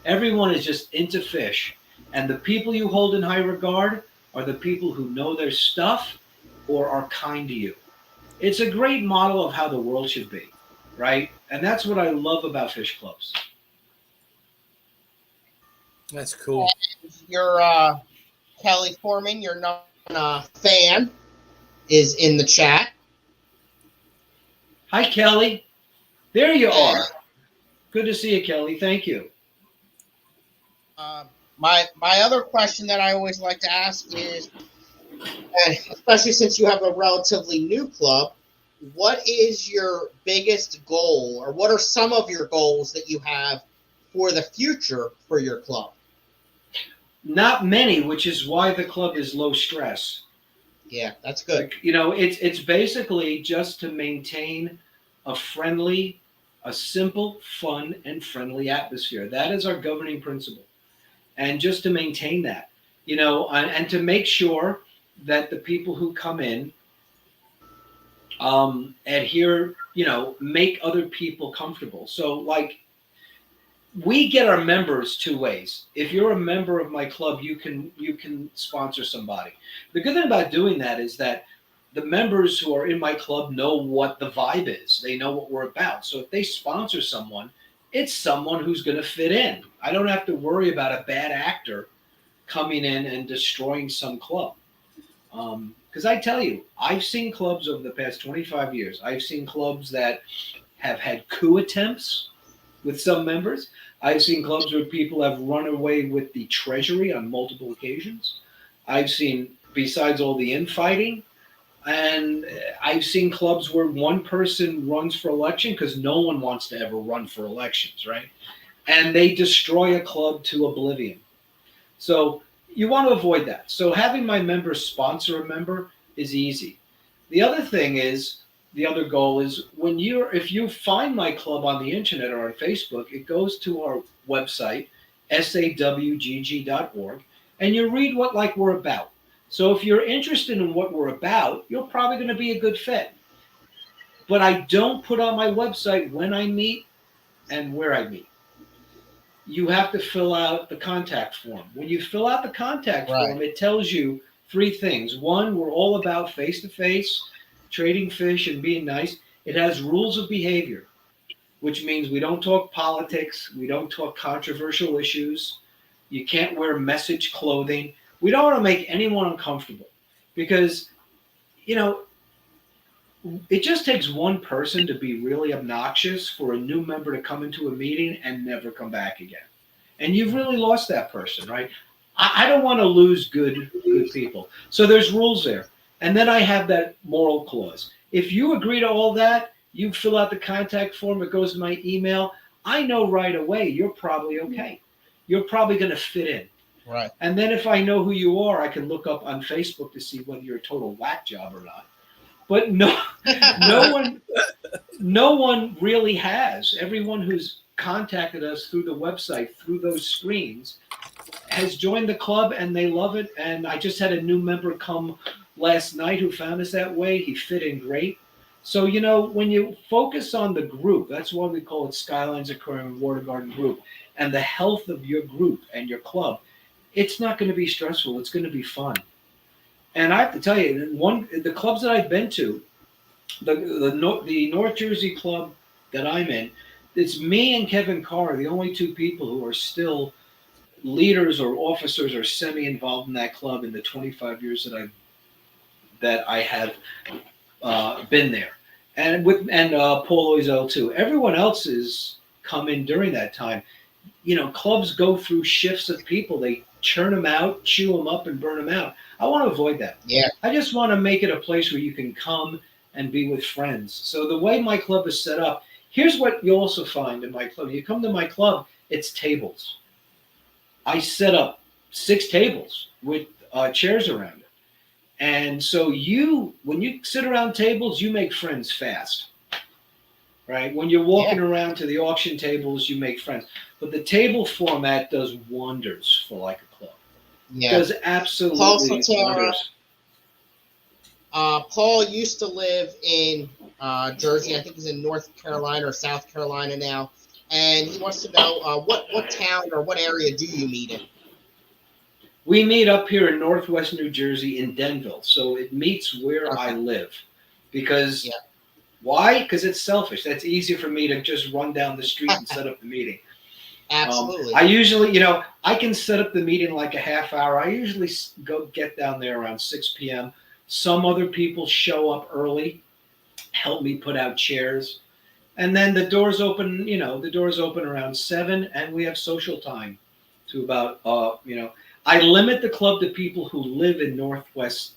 Everyone is just into fish, and the people you hold in high regard are the people who know their stuff or are kind to you. It's a great model of how the world should be, right? And that's what I love about fish clubs. That's cool. Your Kelly Foreman, your fan, is in the chat. Hi, Kelly. There you are. Good to see you, Kelly. Thank you. My other question that I always like to ask is, and especially since you have a relatively new club, what is your biggest goal, or what are some of your goals that you have for the future for your club? Not many, which is why the club is low stress. Yeah, that's good. Like, you know, it's basically just to maintain a simple, fun, and friendly atmosphere. That is our governing principle. And just to maintain that, you know, and to make sure that the people who come in adhere, you know, make other people comfortable. So, like, we get our members two ways. If you're a member of my club, you can sponsor somebody. The good thing about doing that is that the members who are in my club know what the vibe is. They know what we're about. So if they sponsor someone, it's someone who's going to fit in. I don't have to worry about a bad actor coming in and destroying some club. Because I tell you, I've seen clubs over the past 25 years. I've seen clubs that have had coup attempts with some members. I've seen clubs where people have run away with the treasury on multiple occasions. I've seen, besides all the infighting, and I've seen clubs where one person runs for election because no one wants to ever run for elections, right? And they destroy a club to oblivion. So you want to avoid that. So having my members sponsor a member is easy. The other goal is if you find my club on the internet or on Facebook, it goes to our website, SAWGG.org, and you read what we're about. So if you're interested in what we're about, you're probably going to be a good fit. But I don't put on my website when I meet and where I meet. You have to fill out the contact form. When you fill out the contact form, it tells you three things. One, we're all about face-to-face, trading fish and being nice. It has rules of behavior, which means we don't talk politics. We don't talk controversial issues. You can't wear message clothing. We don't want to make anyone uncomfortable because, you know, it just takes one person to be really obnoxious for a new member to come into a meeting and never come back again. And you've really lost that person, right? I don't want to lose good people. So there's rules there. And then I have that moral clause. If you agree to all that, you fill out the contact form, it goes to my email. I know right away you're probably okay. You're probably going to fit in. Right. And then if I know who you are, I can look up on Facebook to see whether you're a total whack job or not. But no one really has. Everyone who's contacted us through the website, through those screens, has joined the club and they love it. And I just had a new member come last night who found us that way. He fit in great. So, you know, when you focus on the group, that's why we call it Skylands, Aquarium, and Water Garden Group, and the health of your group and your club, it's not going to be stressful. It's going to be fun. And I have to tell you, the clubs that I've been to, the North Jersey club that I'm in, it's me and Kevin Carr, the only two people who are still leaders or officers or semi-involved in that club in the 25 years that I have been there. And Paul Oizel too. Everyone else has come in during that time. You know, clubs go through shifts of people. They churn them out, chew them up, and burn them out. I want to avoid that. Yeah. I just want to make it a place where you can come and be with friends. So the way my club is set up, here's what you also find in my club. You come to my club, It's tables. I set up 6 tables with chairs around it. And so when you sit around tables, you make friends fast, right? When you're walking around to the auction tables, you make friends. But the table format does wonders for like a club. Yeah. Does absolutely wonders. Paul used to live in Jersey. I think he's in North Carolina or South Carolina now. And he wants to know what town or what area do you meet in? We meet up here in Northwest New Jersey in Denville. So it meets where I live. Because why? Because it's selfish. That's easier for me to just run down the street and set up the meeting. Absolutely. I usually, I can set up the meeting like a half hour. I usually get down there around 6 p.m. Some other people show up early, help me put out chairs. And then the doors open, the doors open around 7, and we have social time to about, I limit the club to people who live in Northwest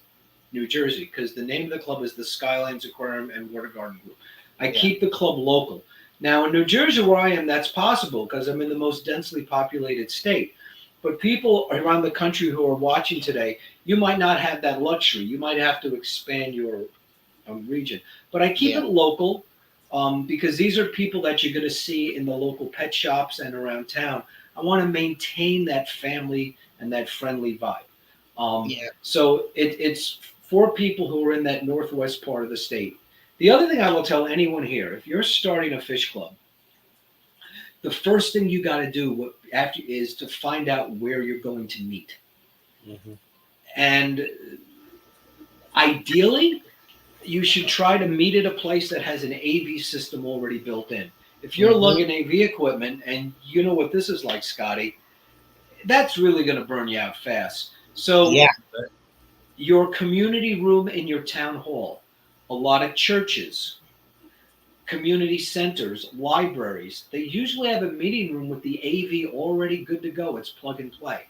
New Jersey, because the name of the club is the Skylands, Aquarium, and Water Garden Group. I keep the club local. Now, in New Jersey, where I am, that's possible because I'm in the most densely populated state. But people around the country who are watching today, you might not have that luxury. You might have to expand your region. But I keep it local because these are people that you're going to see in the local pet shops and around town. I want to maintain that family and that friendly vibe. So it's for people who are in that northwest part of the state. The other thing I will tell anyone here, if you're starting a fish club, the first thing you got to do is to find out where you're going to meet. Mm-hmm. And ideally, you should try to meet at a place that has an AV system already built in. If you're lugging AV equipment, and you know what this is like, Scotty, that's really going to burn you out fast. So your community room in your town hall, a lot of churches, community centers, libraries, they usually have a meeting room with the AV already good to go. It's plug and play.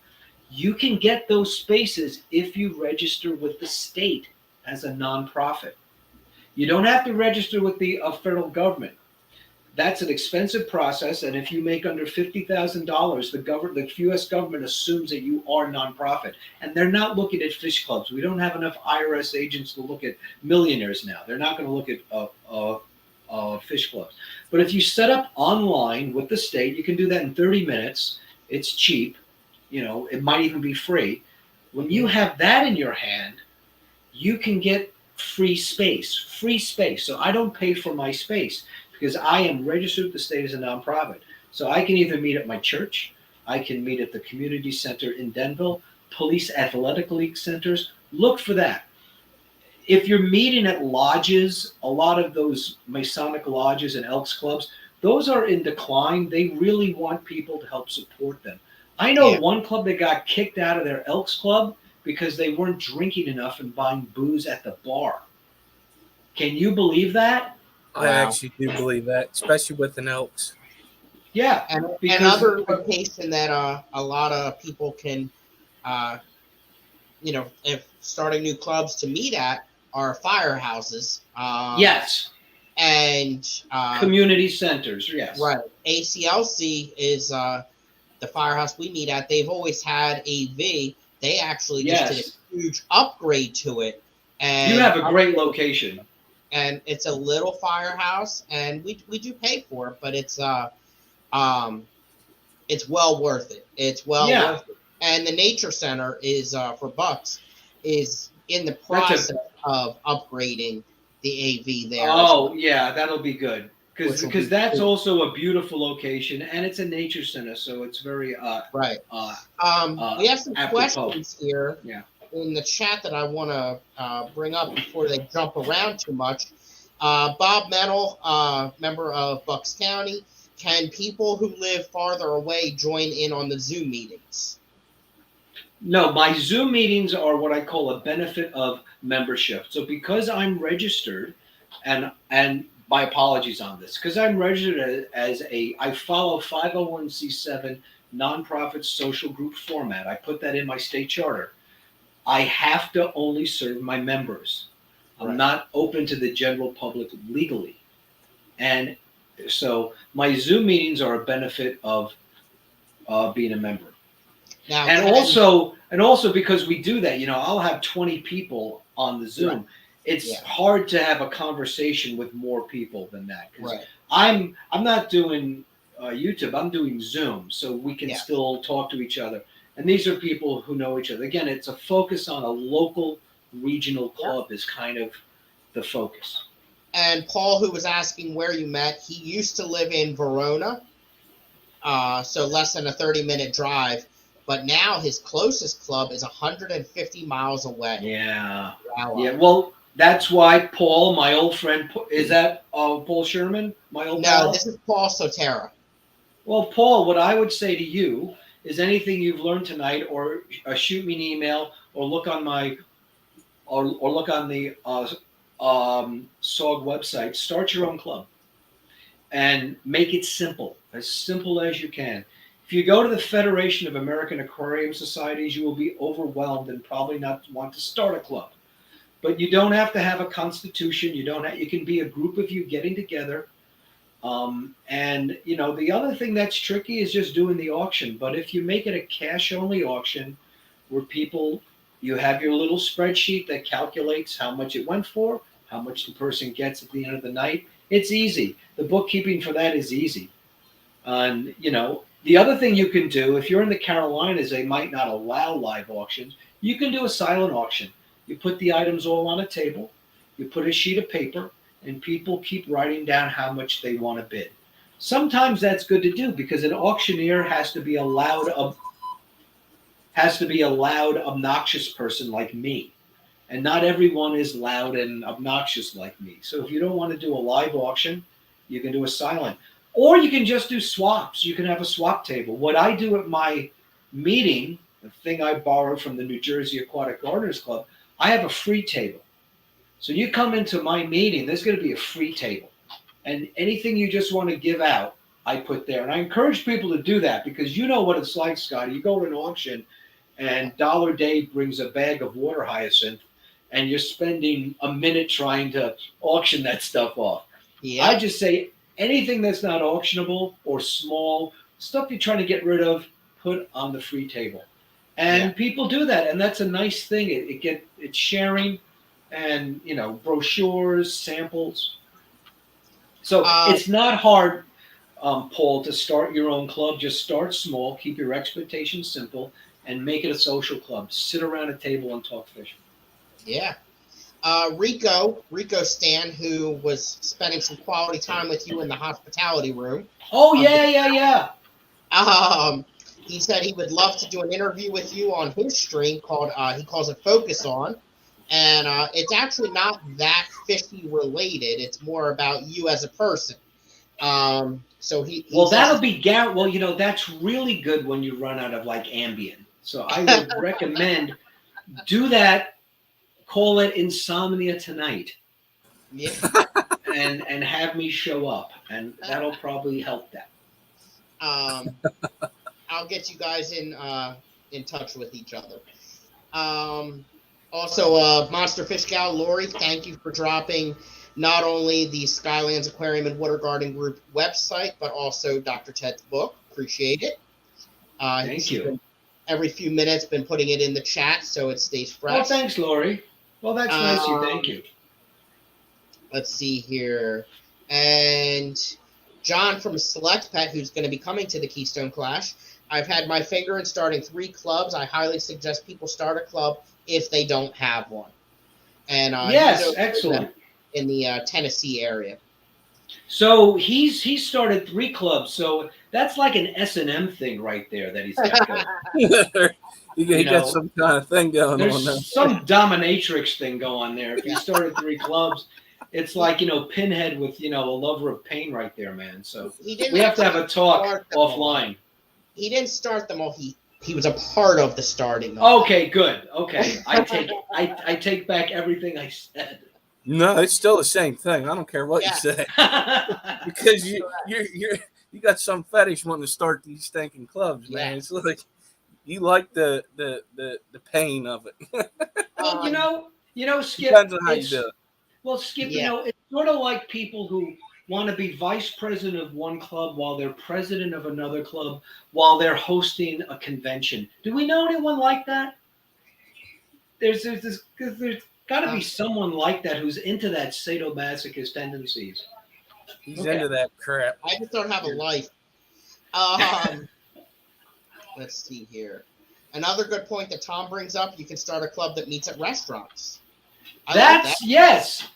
You can get those spaces if you register with the state as a nonprofit. You don't have to register with the federal government. That's an expensive process, and if you make under $50,000, the U.S. government assumes that you are nonprofit, and they're not looking at fish clubs. We don't have enough IRS agents to look at millionaires now. They're not going to look at fish clubs. But if you set up online with the state, you can do that in 30 minutes. It's cheap. It might even be free. When you have that in your hand, you can get free space. So I don't pay for my space, because I am registered with the state as a nonprofit. So I can either meet at my church, I can meet at the community center in Denville, police athletic league centers. Look for that. If you're meeting at lodges, a lot of those Masonic lodges and Elks clubs, those are in decline. They really want people to help support them. I know one club that got kicked out of their Elks club because they weren't drinking enough and buying booze at the bar. Can you believe that? I actually do believe that, especially with an Elks. Yeah, and another location that a lot of people can, if starting new clubs to meet at are firehouses. Yes. And community centers. Yes. Right. ACLC is the firehouse we meet at. They've always had AV. They actually just did a huge upgrade to it. And you have a great location. And it's a little firehouse, and we do pay for it, but it's well worth it. It's well worth it. And the nature center is for Bucks is in the process of upgrading the AV there. Oh yeah, that'll be good because that's also a beautiful location, and it's a nature center, so it's very right. We have some questions here. Yeah. In the chat that I want to bring up before they jump around too much. Bob Metal, member of Bucks County, can people who live farther away join in on the Zoom meetings? No, my Zoom meetings are what I call a benefit of membership. So because I'm registered, and my apologies on this, because I'm registered I follow 501c7 nonprofit social group format. I put that in my state charter. I have to only serve my members. I'm not open to the general public legally. And so my Zoom meetings are a benefit of being a member. Now, And also because we do that, I'll have 20 people on the Zoom. Right. It's hard to have a conversation with more people than that. Right. I'm not doing YouTube. I'm doing Zoom, so we can still talk to each other. And these are people who know each other. Again, it's a focus on a local regional club is kind of the focus. And Paul, who was asking where you met, he used to live in Verona, so less than a 30-minute drive. But now his closest club is 150 miles away. Yeah. Wow. Yeah. Well, that's why Paul, my old friend, is that Paul Sherman, my old pal? No, this is Paul Sotera. Well, Paul, what I would say to you is anything you've learned tonight, or shoot me an email, or look on the SAWGG website. Start your own club and make it simple as you can. If you go to the Federation of American Aquarium Societies, you will be overwhelmed and probably not want to start a club. But you don't have to have a constitution. You can be a group of you getting together. And the other thing that's tricky is just doing the auction. But if you make it a cash only auction where you have your little spreadsheet that calculates how much it went for, how much the person gets at the end of the night, it's easy. The bookkeeping for that is easy. And, the other thing you can do, if you're in the Carolinas, they might not allow live auctions. You can do a silent auction. You put the items all on a table. You put a sheet of paper, and people keep writing down how much they want to bid. Sometimes that's good to do because an auctioneer has to be a loud, obnoxious person like me. And not everyone is loud and obnoxious like me. So if you don't want to do a live auction, you can do a silent. Or you can just do swaps. You can have a swap table. What I do at my meeting, the thing I borrowed from the New Jersey Aquatic Gardeners Club, I have a free table. So you come into my meeting, there's going to be a free table. And anything you just want to give out, I put there. And I encourage people to do that because you know what it's like, Scottie. You go to an auction and Dollar Day brings a bag of water hyacinth and you're spending a minute trying to auction that stuff off. Yeah. I just say anything that's not auctionable or small, stuff you're trying to get rid of, put on the free table. And people do that. And that's a nice thing. It's sharing and, brochures, samples. So it's not hard, Paul, to start your own club. Just start small, keep your expectations simple, and make it a social club. Sit around a table and talk fishing. Yeah. Rico Stan, who was spending some quality time with you in the hospitality room. Oh, yeah. He said he would love to do an interview with you on his stream called, he calls it Focus On. And it's actually not that fishy related. It's more about you as a person. So that'll be well, that's really good when you run out of Ambien. So I would recommend do that. Call it Insomnia Tonight. Yeah. and have me show up, and that'll probably help that. I'll get you guys in touch with each other. Also, Monster Fish Gal Lori, thank you for dropping not only the Skylands Aquarium and Water Garden Group website, but also Dr. Ted's book. Appreciate it. Thank you. Every few minutes, been putting it in the chat so it stays fresh. Oh, thanks, Lori. Well, that's nice of you. Thank you. Let's see here. And John from Select Pet, who's going to be coming to the Keystone Clash. I've had my finger in starting 3 clubs. I highly suggest people start a club if they don't have one. And yes, excellent. In the Tennessee area. So he's started 3 clubs. So that's like an S&M thing right there that he's got going. He got some kind of thing going on there. There's some dominatrix thing going there. If he started 3 clubs, it's like, Pinhead with, a lover of pain right there, man. So we have to have a talk offline. He didn't start them all. He was a part of the starting. Okay, good. Okay. I take back everything I said. No, it's still the same thing. I don't care what you say. Because you got some fetish wanting to start these stinking clubs, man. It's like you like the pain of it. Well, Skip. Depends on how you do it. Well, Skip, it's sort of like people who want to be vice president of one club while they're president of another club while they're hosting a convention. Do we know anyone like that? There's got to be someone like that who's into that sadomasochist tendencies. He's into that crap. I just don't have a life. Let's see here. Another good point that Tom brings up: you can start a club that meets at restaurants. Yes.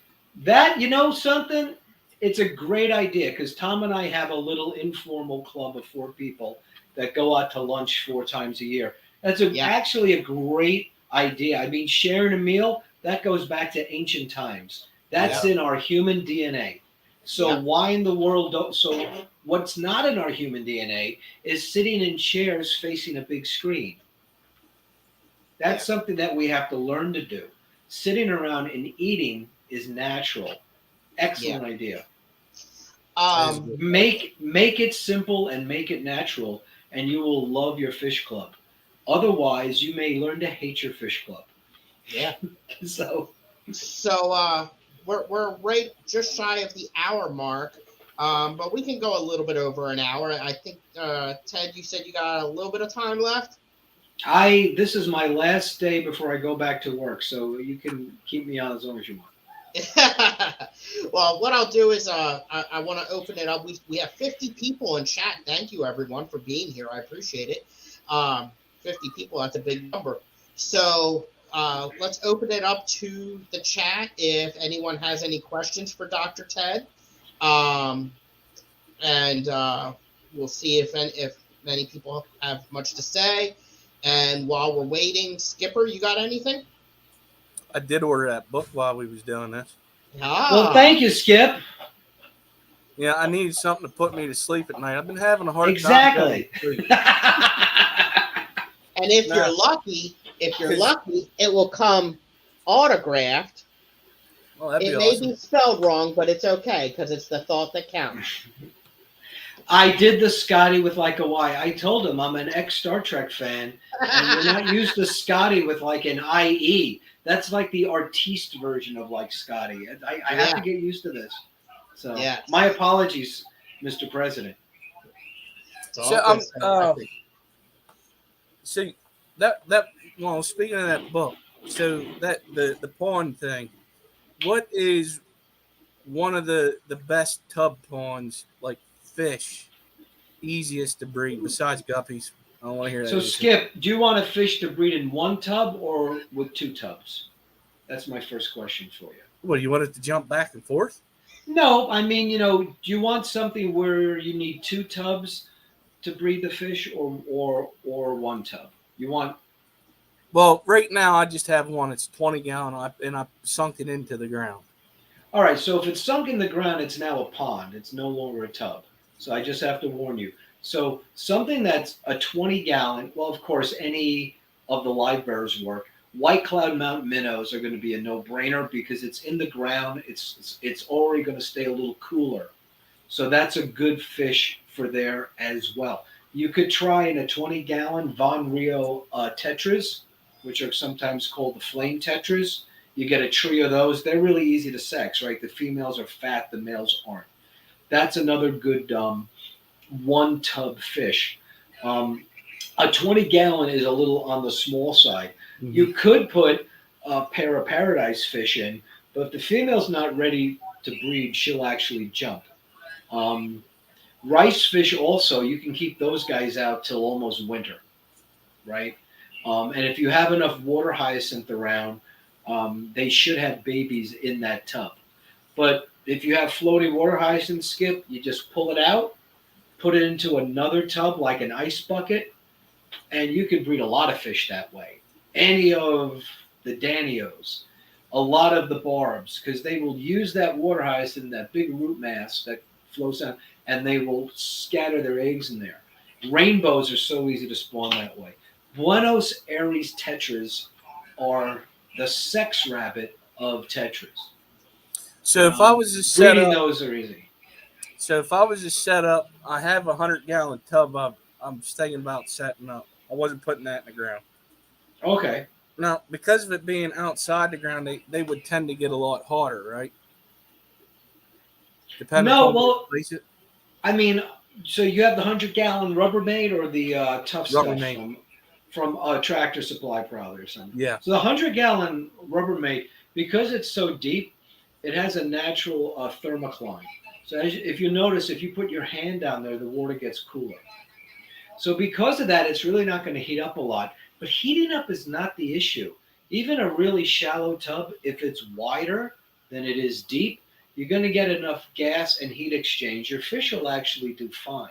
That, you know something? It's a great idea because Tom and I have a little informal club of 4 people that go out to lunch 4 times a year. That's actually a great idea. I mean, sharing a meal, that goes back to ancient times. That's in our human DNA. So why in the world don't? So what's not in our human DNA is sitting in chairs facing a big screen. That's something that we have to learn to do. Sitting around and eating is natural. Excellent idea. Make it simple and make it natural, and you will love your fish club. Otherwise, you may learn to hate your fish club. Yeah. So we're right just shy of the hour mark, but we can go a little bit over an hour. I think Ted, you said you got a little bit of time left. This is my last day before I go back to work, so you can keep me on as long as you want. Well, what I'll do is I want to open it up. We have 50 people in chat. Thank you, everyone, for being here. I appreciate it. 50 people, that's a big number. So let's open it up to the chat if anyone has any questions for Dr. Ted. And we'll see if many people have much to say. And while we're waiting, Skipper, you got anything? I did order that book while we was doing this. Well, thank you, Skip. Yeah, I needed something to put me to sleep at night. I've been having a hard time. Exactly. And if you're lucky, it will come autographed. Well, that'd be awesome. May be spelled wrong, but it's okay because it's the thought that counts. I did the Scottie with like a Y. I told him I'm an ex-Star Trek fan, and we're not used to Scottie with like an IE. That's like the artiste version of like Scottie. I have to get used to this. So my apologies, Mr. President. So speaking of that book, so that the pawn thing, what is one of the best tub pawns, like fish, easiest to breed besides guppies? I don't want to hear that. So Skip, do you want a fish to breed in one tub or with 2 tubs? That's my first question for you. What, you want it to jump back and forth? No, I mean, do you want something where you need 2 tubs to breed the fish or 1 tub? You want? Well, right now I just have one. It's 20 gallon, and I sunk it into the ground. All right, so if it's sunk in the ground, it's now a pond. It's no longer a tub. So I just have to warn you. So something that's a 20-gallon, well, of course, any of the live bears work. White cloud mountain minnows are going to be a no-brainer because it's in the ground. It's already going to stay a little cooler. So that's a good fish for there as well. You could try in a 20-gallon Von Rio tetras, which are sometimes called the flame tetras. You get a trio of those. They're really easy to sex, right? The females are fat, the males aren't. That's another good 1 tub fish. A 20-gallon is a little on the small side. Mm-hmm. You could put a pair of paradise fish in, but if the female's not ready to breed, she'll actually jump. Rice fish also, you can keep those guys out till almost winter, right? And if you have enough water hyacinth around, they should have babies in that tub. But if you have floating water hyacinth, Skip, you just pull it out, put it into another tub like an ice bucket, and you can breed a lot of fish that way. Any of the Danios, a lot of the barbs, because they will use that water hyacinth, that big root mass that flows down, and they will scatter their eggs in there. Rainbows are so easy to spawn that way. Buenos Aires tetras are the sex rabbit of tetras. So if I was to set up, those are easy. So if I was to set up, I have a 100-gallon tub I'm thinking about setting up. I wasn't putting that in the ground. Okay. Now, because of it being outside the ground, they would tend to get a lot hotter, right? Depending No, on where you well, place it. I mean, so you have the 100-gallon Rubbermaid or the tough stuff Rubbermaid. from Tractor Supply probably or something. Yeah. So the 100-gallon Rubbermaid, because it's so deep, it has a natural thermocline. So if you notice, if you put your hand down there, the water gets cooler. So because of that, it's really not going to heat up a lot. But heating up is not the issue. Even a really shallow tub, if it's wider than it is deep, you're going to get enough gas and heat exchange. Your fish will actually do fine.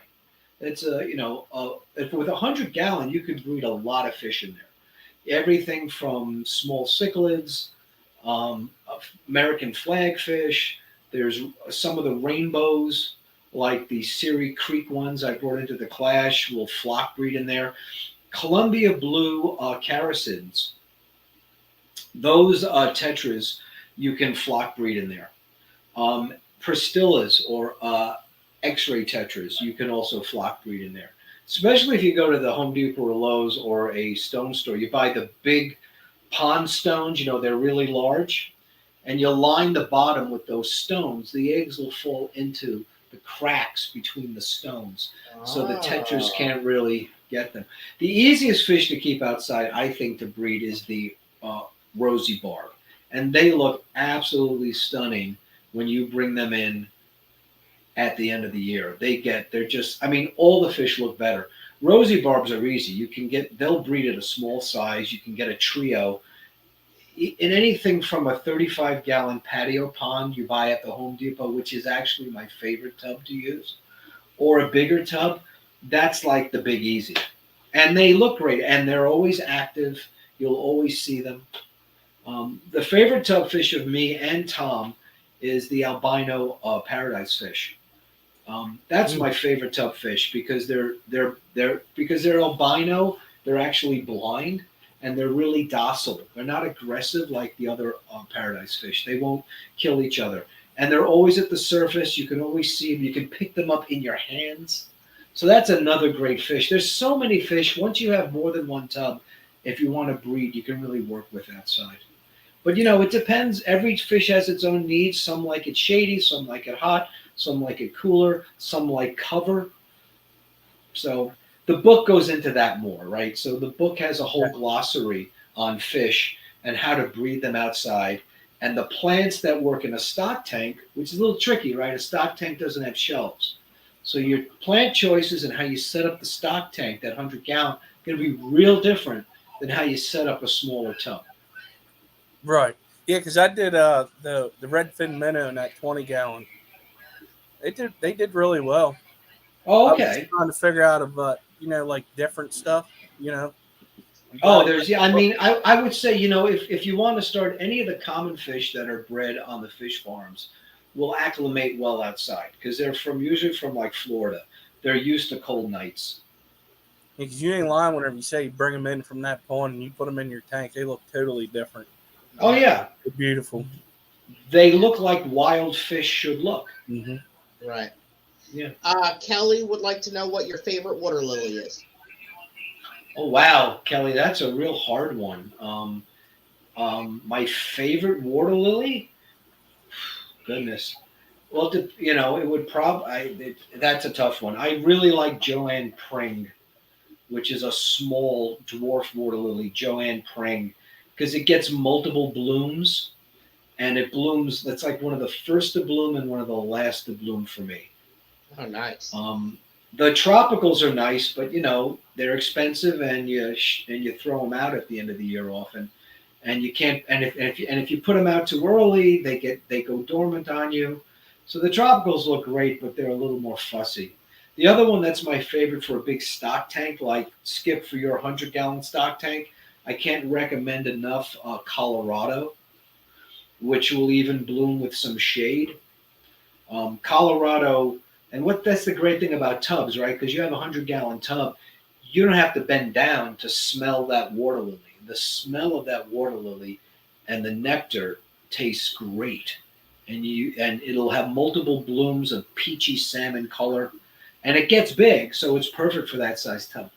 It's if with 100-gallon, you could breed a lot of fish in there. Everything from small cichlids, American flagfish. There's some of the rainbows, like the Siri Creek ones I brought into the class, will flock breed in there. Columbia blue charicids, those tetras, you can flock breed in there. Pristillas or X-ray tetras, you can also flock breed in there. Especially if you go to the Home Depot or Lowe's or a stone store, you buy the big pond stones, they're really large, and you line the bottom with those stones. The eggs will fall into the cracks between the stones, so the tetras can't really get them. The easiest fish to keep outside, I think, to breed is the rosy barb, and they look absolutely stunning when you bring them in at the end of the year. All the fish look better. Rosy barbs are easy. They'll breed at a small size. You can get a trio in anything from a 35-gallon patio pond you buy at the Home Depot, which is actually my favorite tub to use, or a bigger tub. That's like the Big Easy. And they look great, and they're always active. You'll always see them. The favorite tub fish of me and Tom is the albino paradise fish. That's my favorite tub fish because they're albino. They're actually blind, and they're really docile. They're not aggressive like the other paradise fish. They won't kill each other, and they're always at the surface. You can always see them. You can pick them up in your hands. So that's another great fish. There's so many fish. Once you have more than one tub, if you want to breed, you can really work with that side. But it depends. Every fish has its own needs. Some like it shady, some like it hot, some like it cooler, some like cover. So the book goes into that more, right? So the book has a whole glossary on fish and how to breed them outside. And the plants that work in a stock tank, which is a little tricky, right? A stock tank doesn't have shelves. So your plant choices and how you set up the stock tank, that 100-gallon, going to be real different than how you set up a smaller tub. Right. Yeah, because I did the redfin minnow in that 20-gallon. They did really well. Oh, okay. I was trying to figure out like different stuff. Oh, I would say, if you want to start, any of the common fish that are bred on the fish farms will acclimate well outside because they're usually from like Florida. They're used to cold nights. Because you ain't lying whenever you say you bring them in from that pond and you put them in your tank. They look totally different. Oh, yeah. They're beautiful. They look like wild fish should look. Mm-hmm. Right. Yeah. Kelly would like to know what your favorite water lily is. Oh, wow, Kelly, that's a real hard one. My favorite water lily? Goodness. Well, it would probably, that's a tough one. I really like Joanne Pring, which is a small dwarf water lily, Joanne Pring, because it gets multiple blooms, and it blooms. That's like one of the first to bloom and one of the last to bloom for me. Oh, nice. The tropicals are nice, but they're expensive, and you throw them out at the end of the year often, and you can't. And if you put them out too early, they go dormant on you. So the tropicals look great, but they're a little more fussy. The other one that's my favorite for a big stock tank, like Skip for your 100-gallon stock tank, I can't recommend enough Colorado, which will even bloom with some shade. Colorado. And that's the great thing about tubs, right? Because you have a 100-gallon tub, you don't have to bend down to smell that water lily. The smell of that water lily and the nectar tastes great, and it'll have multiple blooms of peachy salmon color, and it gets big, so it's perfect for that size tub.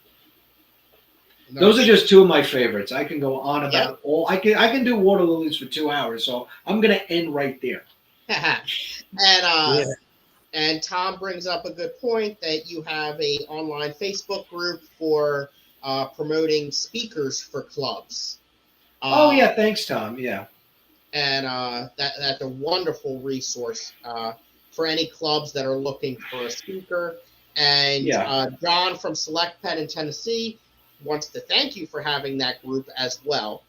Nice. Those are just two of my favorites. I can go on about all. I can do water lilies for 2 hours, so I'm going to end right there. And And Tom brings up a good point that you have a online Facebook group for promoting speakers for clubs. Oh yeah, thanks, Tom. Yeah. And that's a wonderful resource for any clubs that are looking for a speaker. And Yeah. John from Select Pet in Tennessee wants to thank you for having that group as well.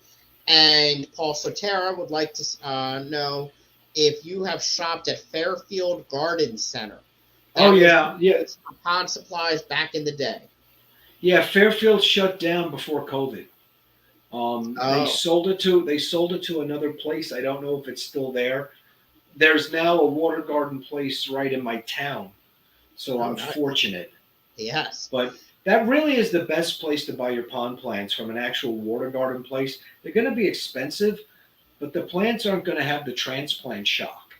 And Paul Sotera would like to know if you have shopped at Fairfield Garden Center. That Oh was yeah, yeah, pond supplies back in the day. yeah. Fairfield shut down before COVID. They Oh, sold it to another place. I don't know if it's still there. There's now a water garden place right in my town, so oh, I'm nice. fortunate. Yes. But that really is the best place to buy your pond plants, from an actual water garden place. They're going to be expensive, but the plants aren't going to have the transplant shock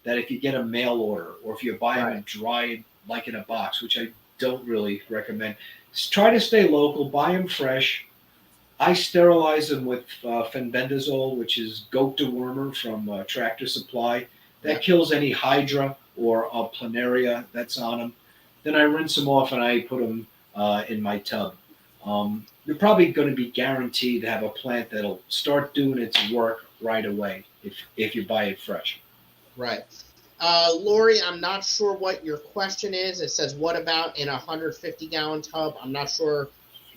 that if you get a mail order or if you buy them dried like in a box, which I don't really recommend. Try to stay local, buy them fresh. I sterilize them with fenbendazole, which is goat dewormer from Tractor Supply. That Yeah. kills any hydra or planaria that's on them. Then I rinse them off and I put them in my tub. You're probably going to be guaranteed to have a plant that'll start doing its work right away if you buy it fresh. Right. Lori, I'm not sure what your question is. It says, what about in a 150-gallon tub? I'm not sure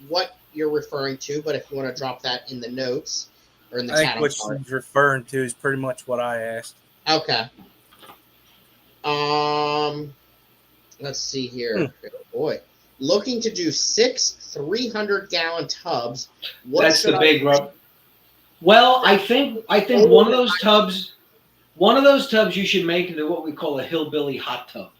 what you're referring to, but if you want to drop that in the notes or in the I chat, think what she's referring to is pretty much what I asked. Okay. Let's see here. Oh, boy. Looking to do 6 300-gallon tubs. That's the big rub. Well, I think one of those tubs you should make into what we call a hillbilly hot tub,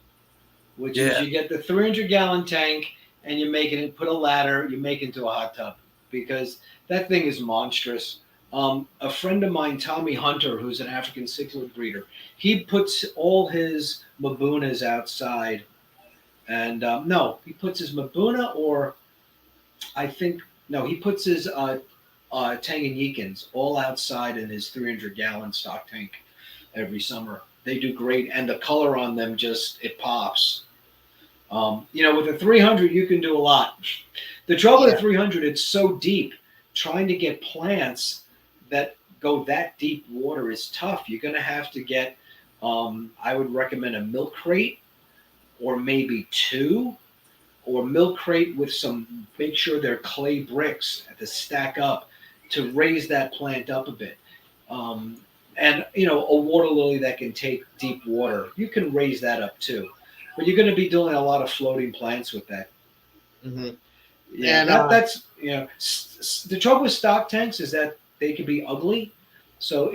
which is you get the 300-gallon tank and you make it, put a ladder, you make it into a hot tub, because that thing is monstrous. A friend of mine, Tommy Hunter, who's an African cichlid breeder, he puts all his Mabunas outside, and no, he puts his Mabuna, or I think no, he puts his Tanganyikans all outside in his 300-gallon stock tank every summer. They do great, and the color on them it pops. With a 300, you can do a lot. The trouble with 300, it's so deep. Trying to get plants that go that deep water is tough. You're going to have to get, I would recommend a milk crate, or maybe 2, or milk crate with some, make sure they're clay bricks to stack up to raise that plant up a bit. And, a water lily that can take deep water, you can raise that up too. But you're going to be doing a lot of floating plants with that. Mm-hmm. Yeah, and, that's the trouble with stock tanks is that they can be ugly. So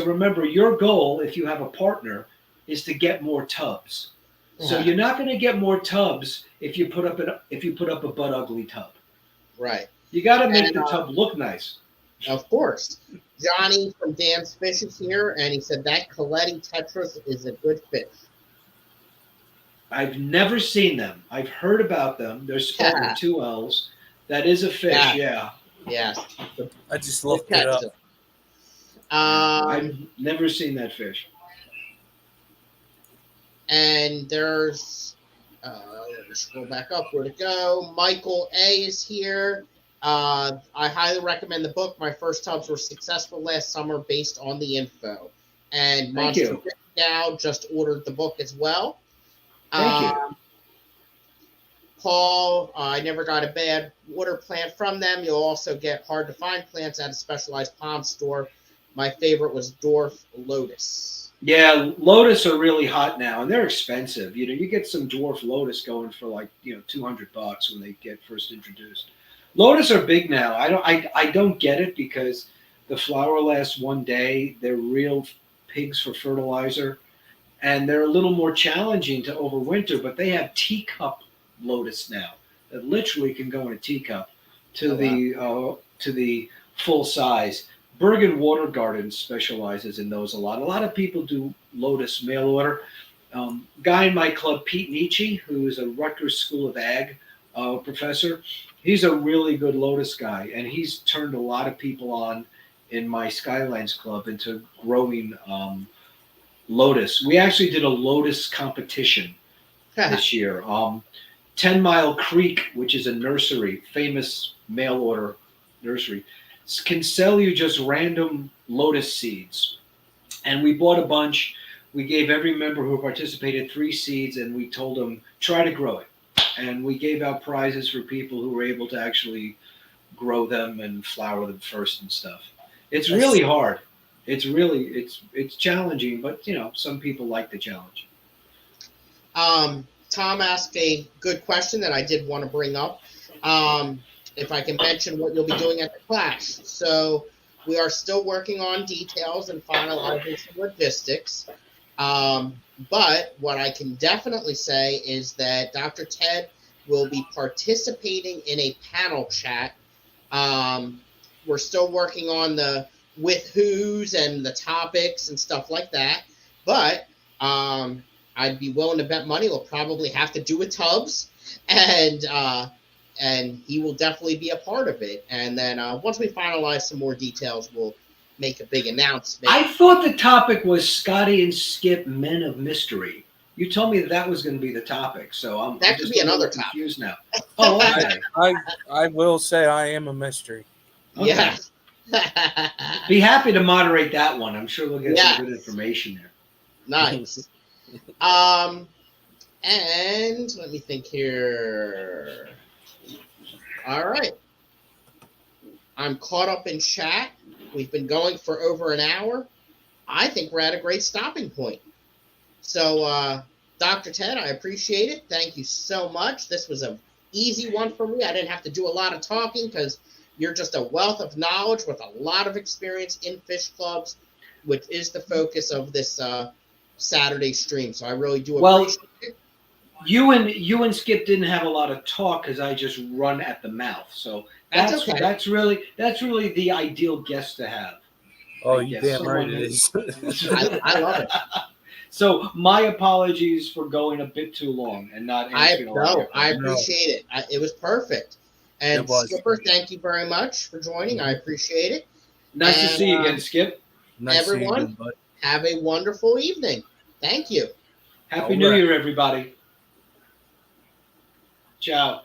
remember, your goal, if you have a partner, is to get more tubs. So you're not going to get more tubs if you put up a butt ugly tub. Right. You got to make the tub look nice. Of course. Johnny from Dan's Fish is here, and he said that Coletti tetras is a good fish. I've never seen them. I've heard about them. They're spelled with 2 L's. That is a fish, yeah. Yes. I just looked it up. I've never seen that fish. And there's, let me scroll back up. Where to go? Michael A. is here. I highly recommend the book. My first tubs were successful last summer based on the info. And Monster Gal just ordered the book as well. Thank you. Paul, I never got a bad water plant from them. You'll also get hard to find plants at a specialized pond store. My favorite was dwarf lotus. Yeah, lotus are really hot now, and they're expensive. You get some dwarf lotus going for like $200 when they get first introduced. Lotus are big now. I don't get it because the flower lasts one day. They're real pigs for fertilizer. And they're a little more challenging to overwinter, but they have teacup lotus now that literally can go in a teacup to the full size. Bergen Water Gardens specializes in those a lot. A lot of people do lotus mail order. Guy in my club, Pete Nietzsche, who is a Rutgers School of Ag professor, he's a really good lotus guy, and he's turned a lot of people on in my Skylands club into growing lotus. We actually did a lotus competition this year. 10 Mile Creek, which is a nursery, famous mail order nursery, can sell you just random lotus seeds. And we bought a bunch. We gave every member who participated 3 seeds, and we told them, try to grow it. And we gave out prizes for people who were able to actually grow them and flower them first and stuff. It's really hard. It's really, it's challenging, but some people like the challenge. Tom asked a good question that I did want to bring up. If I can mention what you'll be doing at the class. So we are still working on details and finalizing some logistics. But what I can definitely say is that Dr. Ted will be participating in a panel chat. We're still working on the with who's and the topics and stuff like that. But I'd be willing to bet money we'll probably have to do with Tubbs, and he will definitely be a part of it. And then once we finalize some more details, we'll make a big announcement. I thought the topic was Scottie and Skip, Men of Mystery. You told me that was going to be the topic, so I'm just another confused now. Oh, okay. I will say I am a mystery. Okay. Yeah. Be happy to moderate that one. I'm sure we'll get some good information there. Nice. And let me think here. All right. I'm caught up in chat. We've been going for over an hour. I think we're at a great stopping point. So, Dr. Ted, I appreciate it. Thank you so much. This was an easy one for me. I didn't have to do a lot of talking because you're just a wealth of knowledge with a lot of experience in fish clubs, which is the focus of this Saturday stream. So I really do appreciate it. You and Skip didn't have a lot of talk because I just run at the mouth. So that's okay. that's really the ideal guest to have. Oh, you damn right it is. I love it. So my apologies for going a bit too long and not answering all your questions. I appreciate it. It was perfect. And Skipper, thank you very much for joining. I appreciate it. Nice to see you again, Skip. Nice everyone, have a wonderful evening. Thank you. Happy New Year, everybody. Ciao.